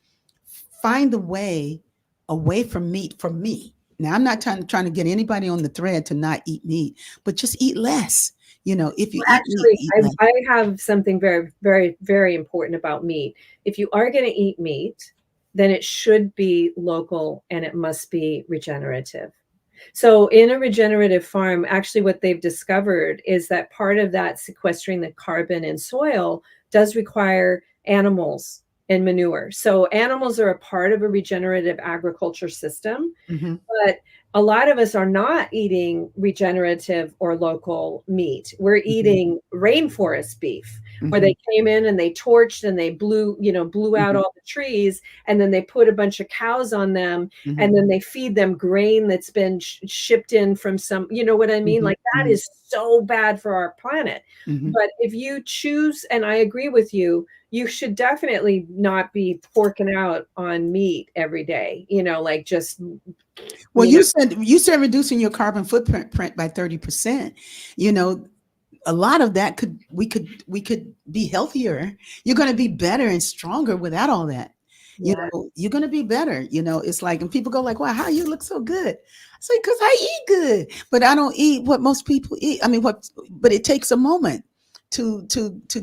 find the way away from meat for me. Now, I'm not trying to get anybody on the thread to not eat meat, but just eat less. If you
actually,
eat less.
I have something very, very, very important about meat. If you are going to eat meat, then it should be local and it must be regenerative. So in a regenerative farm, actually what they've discovered is that part of that sequestering the carbon in soil does require animals and manure. So animals are a part of a regenerative agriculture system, but a lot of us are not eating regenerative or local meat. We're eating rainforest beef, where they came in and they torched and they blew out all the trees, and then they put a bunch of cows on them, and then they feed them grain that's been shipped in from some, you know what I mean? Like that is so bad for our planet. But if you choose, and I agree with you, you should definitely not be porking out on meat every day, like just.
Well, you said reducing your carbon footprint by 30%. A lot of that we could be healthier. You're going to be better and stronger without all that. You're going to be better. It's like, and people go like, "Wow, how you look so good?" I say, "Because I eat good, but I don't eat what most people eat." I mean, but it takes a moment to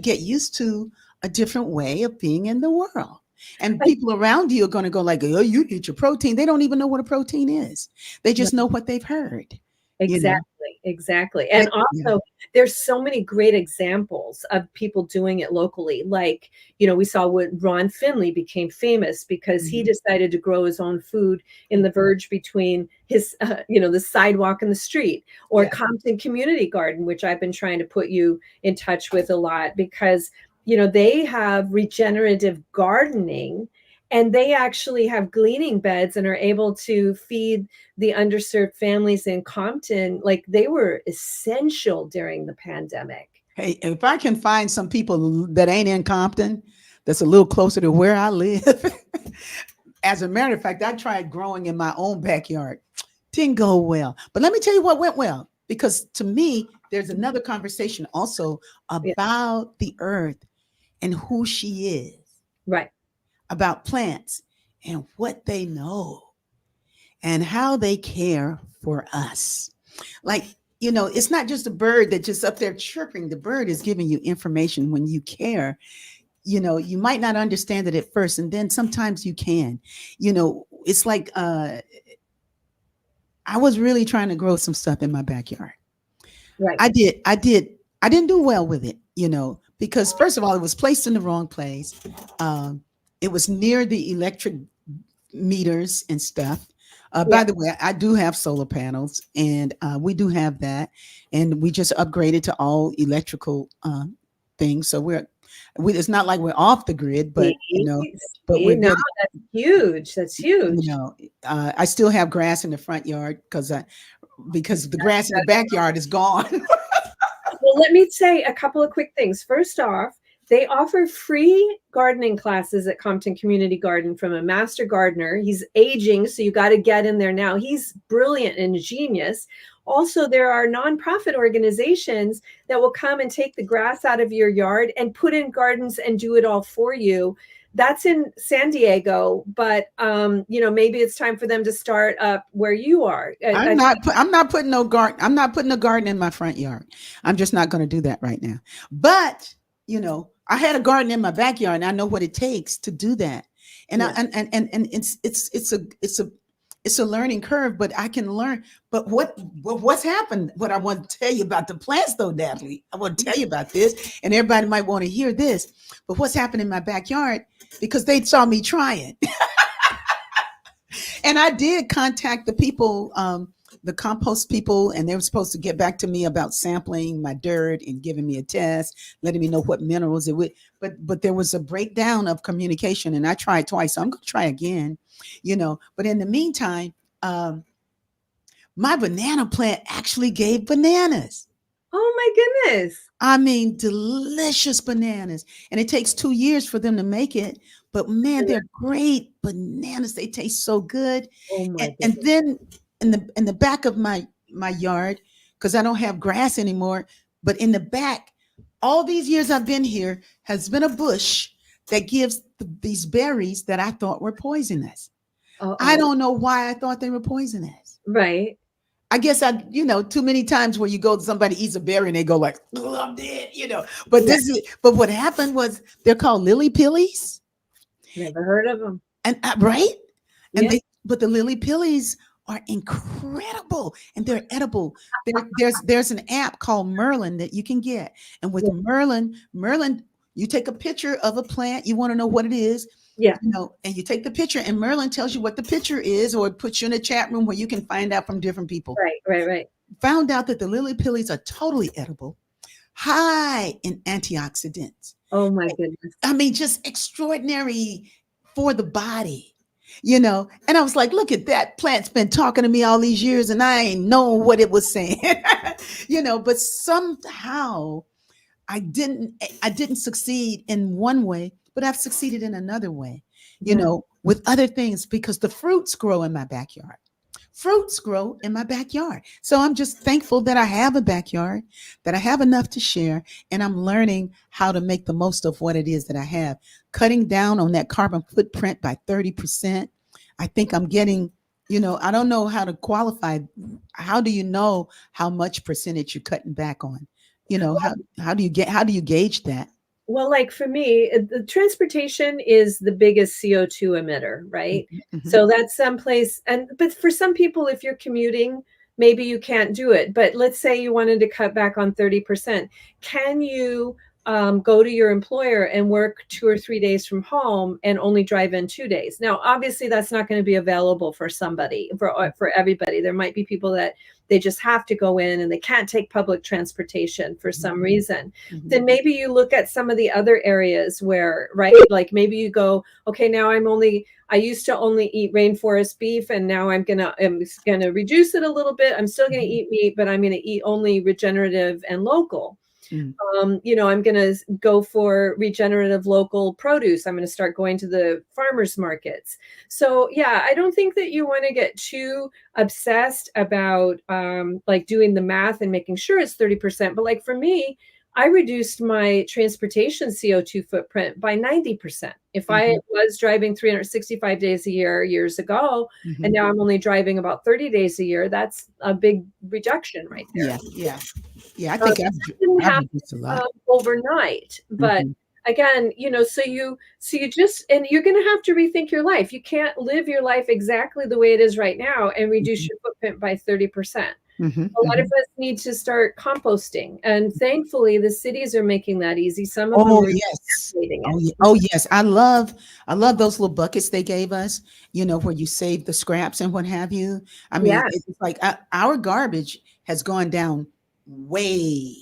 get used to a different way of being in the world. And people around you are going to go like, "Oh, you eat your protein." They don't even know what a protein is. They just know what they've heard.
Exactly. And also there's so many great examples of people doing it locally. Like, we saw what Ron Finley became famous because he decided to grow his own food in the verge between his, the sidewalk and the street, or Compton Community Garden, which I've been trying to put you in touch with a lot because they have regenerative gardening, and they actually have gleaning beds and are able to feed the underserved families in Compton. Like they were essential during the pandemic.
Hey, if I can find some people that ain't in Compton, that's a little closer to where I live. As a matter of fact, I tried growing in my own backyard. Didn't go well. But let me tell you what went well, because to me, there's another conversation also about the earth and who she is.
Right.
About plants and what they know and how they care for us. Like, it's not just a bird that's just up there chirping. The bird is giving you information. When you care, you might not understand it at first, and then sometimes you can. It's like I was really trying to grow some stuff in my backyard.
Right.
I didn't do well with it, because first of all, it was placed in the wrong place. It was near the electric meters and stuff. By the way, I do have solar panels, and we do have that, and we just upgraded to all electrical things. So it's not like we're off the grid, but but we're
no, that's huge. That's huge.
I still have grass in the front yard because the grass in the backyard is gone.
Well, let me say a couple of quick things. First off, they offer free gardening classes at Compton Community Garden from a master gardener. He's aging, so you got to get in there now. He's brilliant and a genius. Also, there are nonprofit organizations that will come and take the grass out of your yard and put in gardens and do it all for you. that's in San Diego, but maybe it's time for them to start up where you are.
I'm not putting no garden. I'm not putting a garden in my front yard. I'm just not going to do that right now. But I had a garden in my backyard, and I know what it takes to do that. And
Yeah.
and it's a learning curve, but I can learn. But what's happened? What I want to tell you about the plants, though, Natalie, I want to tell you about this, and everybody might want to hear this. But what's happened in my backyard, because they saw me trying. And I did contact the people, the compost people, and they were supposed to get back to me about sampling my dirt and giving me a test, letting me know what minerals it would. But there was a breakdown of communication, and I tried twice, so I'm going to try again. But in the meantime, my banana plant actually gave bananas.
Oh my goodness.
I mean, delicious bananas. And it takes 2 years for them to make it. But man, they're great bananas. They taste so good.
Oh my
And
goodness.
then in the back of my yard, because I don't have grass anymore, but in the back, all these years I've been here, has been a bush that gives these berries that I thought were poisonous. I
Uh-oh.
don't know why I thought they were poisonous.
Right.
I guess too many times where you go, somebody eats a berry and they go like, "Oh, I'm dead," But
Yeah.
but what happened was they're called lily pillies,
Never heard of them.
and right, and
Yeah.
but the lily pillies are incredible and they're edible. There's an app called Merlin that you can get, and with
Yeah.
Merlin, you take a picture of a plant, you want to know what it is,
Yeah.
and you take the picture, and Merlin tells you what the picture is, or it puts you in a chat room where you can find out from different people.
Right.
Found out that the lily pillies are totally edible, high in antioxidants.
Oh my goodness.
I mean, just extraordinary for the body, And I was like, look at that. Plant's been talking to me all these years, and I ain't know what it was saying, But somehow I didn't succeed in one way, but I've succeeded in another way,
Yeah.
with other things, because the fruits grow in my backyard. Fruits grow in my backyard. So I'm just thankful that I have a backyard, that I have enough to share, and I'm learning how to make the most of what it is that I have. Cutting down on that carbon footprint by 30%. I think I'm getting, I don't know how to qualify. How do you know how much percentage you're cutting back on? How do you gauge that?
Well, like for me, the transportation is the biggest CO2 emitter, right?
Mhm, mhm.
So that's someplace, but for some people, if you're commuting, maybe you can't do it. But let's say you wanted to cut back on 30%. Can you go to your employer and work 2 or 3 days from home and only drive in 2 days? Now, obviously, that's not going to be available for somebody, for everybody. There might be people that they just have to go in and they can't take public transportation for some reason.
Mhm.
Then maybe you look at some of the other areas where, right, like maybe you go, okay, now I used to only eat rainforest beef, and now I'm gonna reduce it a little bit. I'm still gonna
Mhm.
eat meat, but I'm gonna eat only regenerative and local.
Mm.
I'm going to go for regenerative local produce. I'm going to start going to the farmers markets. So yeah, I don't think that you want to get too obsessed about like doing the math and making sure it's 30%. But like for me, I reduced my transportation CO2 footprint by 90%. If I
Mhm.
was driving 365 days a year years ago, and
Mhm.
now I'm only driving about 30 days a year, that's a big reduction right there.
Yeah, yeah, yeah. I think
That didn't
I've
happen
reduced a lot.
overnight, but
Mhm.
again, so you just, and you're going to have to rethink your life. You can't live your life exactly the way it is right now and reduce
Mhm.
your footprint by 30%.
Mhm.
A lot of
Mhm.
us need to start composting, and thankfully the cities are making that easy. Some of them
Oh
are
yes.
mandating
Oh
it.
yeah. Oh yes. I love those little buckets they gave us. Where you save the scraps and what have you. I mean, it's
Yes,
like our garbage has gone down way.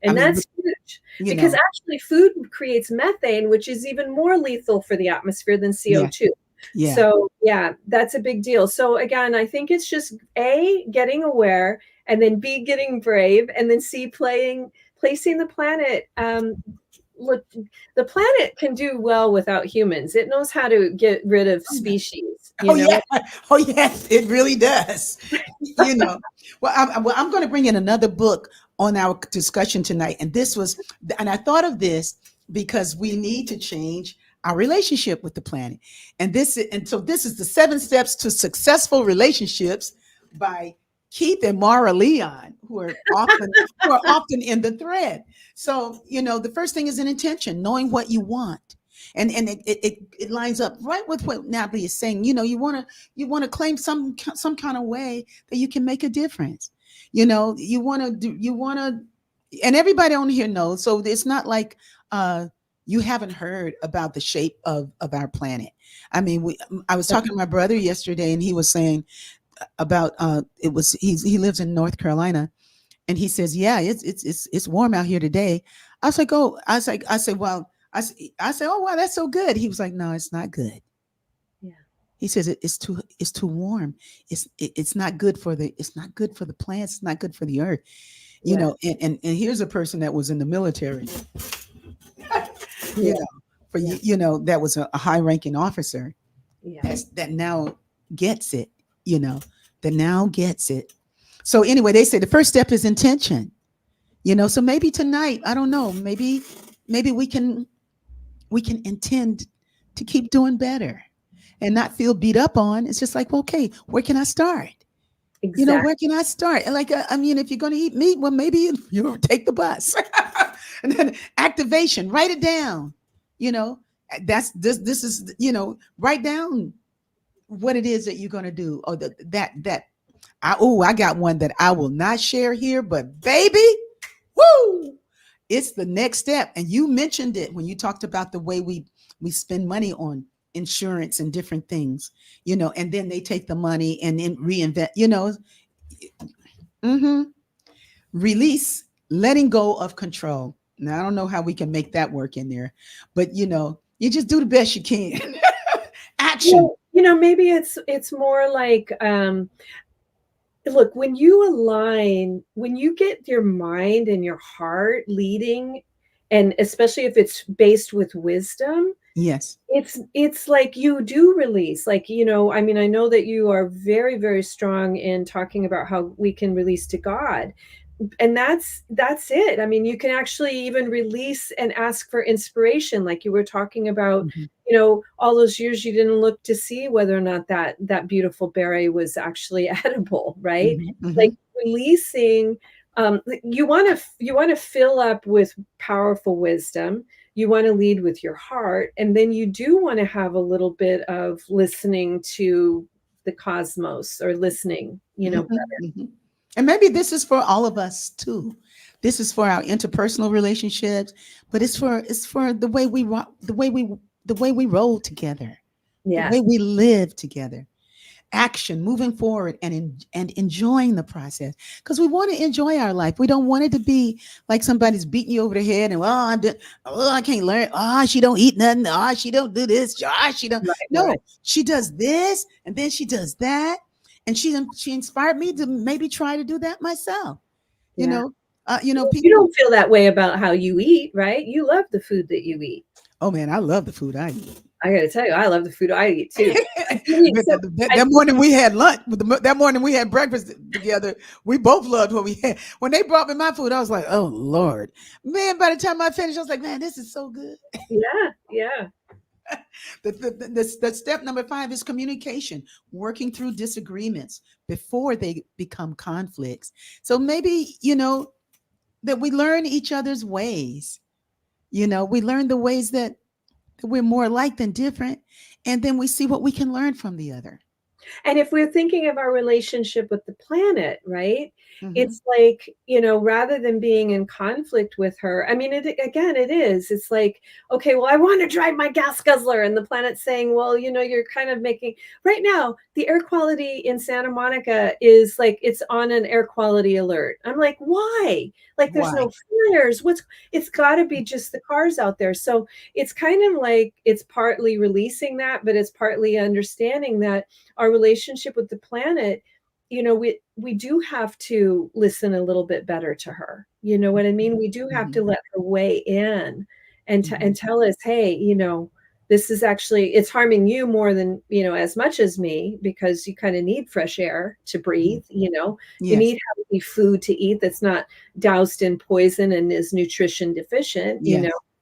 I
and
mean,
that's huge,
you
because
know,
actually food creates methane, which is even more lethal for the atmosphere than
yeah,
CO2.
yeah.
So yeah, that's a big deal. So again, I think it's just A, getting aware, and then B, getting brave, and then C, placing the planet. Look, the planet can do well without humans. It knows how to get rid of species,
Oh yeah. Oh yes, it really does. you know. Well, I'm going to bring in another book on our discussion tonight, and I thought of this because we need to change our relationship with the planet. And so this is the 7 steps to successful relationships by Keith and Mara Leon, who are often in the thread. So, the first thing is an intention, knowing what you want. And it lines up right with what Natalie is saying. You want to claim some kind of way that you can make a difference. And everybody on here knows. So it's not like you haven't heard about the shape of our planet. I mean, I was talking to my brother yesterday, and he was saying about he lives in North Carolina, and he says, yeah, it's warm out here today. I was like, oh, I said, well, I said, oh wow, that's so good. He was like, no, it's not good.
Yeah.
He says it's too warm. It's not good for the plants. It's not good for the earth. And here's a person that was in the military.
Yeah.
That was a high-ranking officer.
Yeah.
That now gets it. That now gets it. So anyway, they say the first step is intention. So maybe tonight, I don't know, maybe we can intend to keep doing better and not feel beat up on. It's just like, okay, where can I start?
Exactly.
Where can I start? And like, I mean, if you're going to eat meat, well, maybe you take the bus. And then activation, write it down. This is, write down what it is that you're going to do. Or I got one that I will not share here, but baby, woo, it's the next step. And you mentioned it when you talked about the way we spend money on insurance and different things, and then they take the money and then reinvent, release, letting go of control. Now, I don't know how we can make that work in there, but you just do the best you can. Action.
Well, maybe it's more like, look, when you get your mind and your heart leading, and especially if it's based with wisdom,
yes,
it's like you do release. Like, I mean, I know that you are very, very strong in talking about how we can release to God. And that's it. I mean, you can actually even release and ask for inspiration, like you were talking about. All those years you didn't look to see whether or not that beautiful berry was actually edible, right? Like releasing. You want to fill up with powerful wisdom. You want to lead with your heart, and then you do want to have a little bit of listening to the cosmos, or listening,
And maybe this is for all of us too. This is for our interpersonal relationships, but it's for the way we roll together,
Yeah.
the way we live together. Action, moving forward, and enjoying the process, because we want to enjoy our life. We don't want it to be like somebody's beating you over the head and I can't learn. She don't eat nothing. She don't do this. She don't.
Right,
No,
right.
she does this and then she does that, and she inspired me to maybe try to do that myself.
Yeah.
People.
You don't feel that way about how you eat, right? You love the food that you eat.
Oh man, I love the food I eat.
I got to tell you, I love the food I eat too.
That morning we had lunch. That morning we had breakfast together. We both loved what we had. When they brought me my food, I was like, "Oh Lord, man!" By the time I finished, I was like, "Man, this is so good."
Yeah.
The step number 5 is communication, working through disagreements before they become conflicts. So maybe that we learn each other's ways. We learn the ways that we're more alike than different, and then we see what we can learn from the other.
And if we're thinking of our relationship with the planet, right? It's like, rather than being in conflict with her, I mean, it is. It's like, okay, well, I want to drive my gas guzzler. And the planet's saying, well, you're kind of making, right now, the air quality in Santa Monica is like, it's on an air quality alert. I'm like, why? Like, there's no fires. It's got to be just the cars out there. So it's kind of like, it's partly releasing that, but it's partly understanding that our relationship with the planet, we do have to listen a little bit better to her. You know what I mean? We do have to let her weigh in and tell us, hey, this is actually, it's harming you more than, as much as me, because you kind of need fresh air to breathe. You need healthy food to eat that's not doused in poison and is nutrition deficient.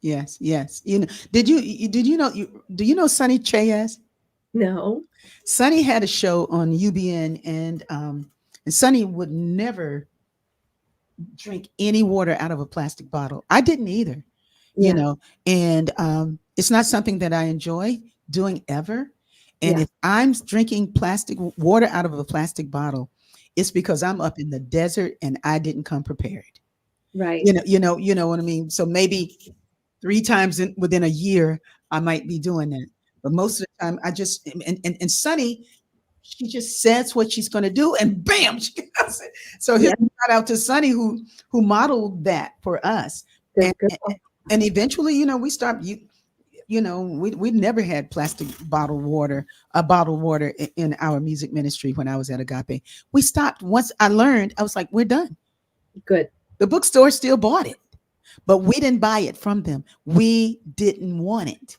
Yes, yes. Did you know Sonny Chayez?
No.
Sonny had a show on UBN, and Sonny would never drink any water out of a plastic bottle. I didn't either, you
Yeah.
know, and it's not something that I enjoy doing ever. And
Yeah.
if I'm drinking plastic water out of a plastic bottle, it's because I'm up in the desert and I didn't come prepared.
Right.
You know what I mean? So maybe three times within a year, I might be doing that. But most of the time, I just and Sunny, she just says what she's going to do, and bam, she does it. So his
Yeah.
shout out to Sunny who modeled that for us, and
Good
and,
girl.
and eventually, we start we never had plastic bottled water in our music ministry when I was at Agape. We stopped once I learned. I was like, we're done.
Good.
The bookstore still bought it, but we didn't buy it from them. We didn't want it.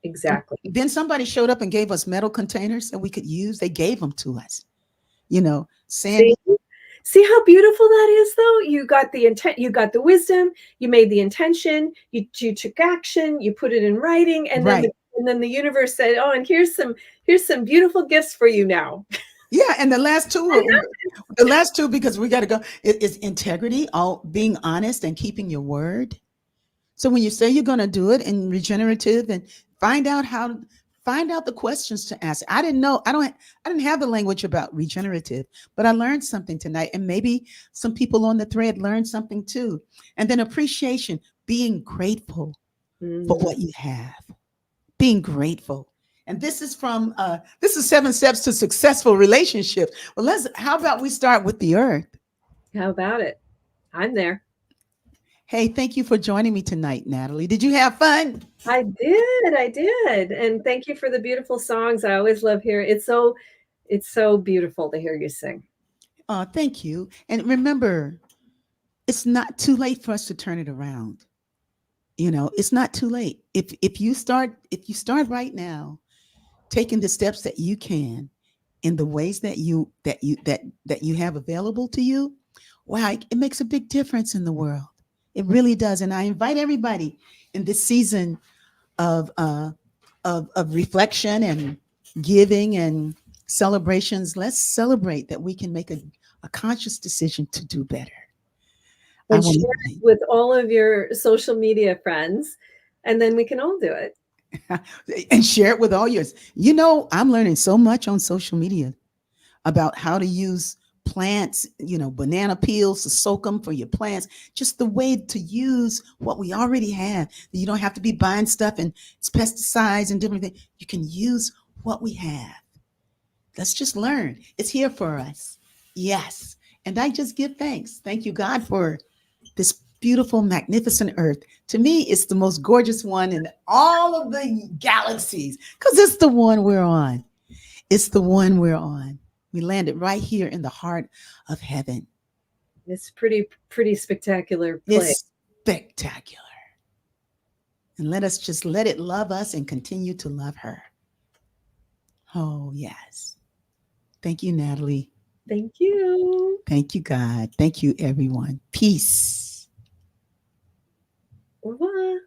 And
Exactly.
then somebody showed up and gave us metal containers that we could use. They gave them to us.
See?
Sandy.
See how beautiful that is though? You got the intent, you got the wisdom, you made the intention, you took action, you put it in writing,
Right.
and then the universe said, "Oh, and here's some beautiful gifts for you now."
Yeah. And the last two, because we got to go, is integrity, all being honest and keeping your word. So when you say you're going to do it in regenerative, and find out how find out the questions to ask. I didn't know. I didn't have the language about regenerative, but I learned something tonight, and maybe some people on the thread learned something too. And then appreciation, being grateful for
Mm,
what you have, being grateful. And this is 7 steps to successful relationship. Well, how about we start with the earth?
how about it? I'm there.
Hey, thank you for joining me tonight, Natalie. Did you have fun?
I did. And thank you for the beautiful songs. I always love hearing it's so beautiful to hear you sing.
Thank you. And remember, it's not too late for us to turn it around. It's not too late. If you start right now, taking the steps that you can in the ways that you have available to you, wow, it makes a big difference in the world. It really does. And I invite everybody in this season of reflection and giving and celebrations. Let's celebrate that we can make a conscious decision to do better. I
And
want
share it with all of your social media friends, and then we can all do it.
to and share it with all yours. I'm learning so much on social media about how to use plants, banana peels to soak them for your plants, just the way to use what we already have. You don't have to be buying stuff and it's pesticides and different things. You can use what we have. Let's just learn. It's here for us. Yes. And I just give thanks. Thank you, God, for this beautiful, magnificent earth. To me, it's the most gorgeous one in all of the galaxies because it's the one we're on. It's the one we're on. We landed right here in the heart of heaven.
It's pretty spectacular play.
It's spectacular. And let us just let it love us and continue to love her. Oh, yes. Thank you, Natalie.
Thank you.
Thank you, God. Thank you, everyone. Peace.
Au revoir.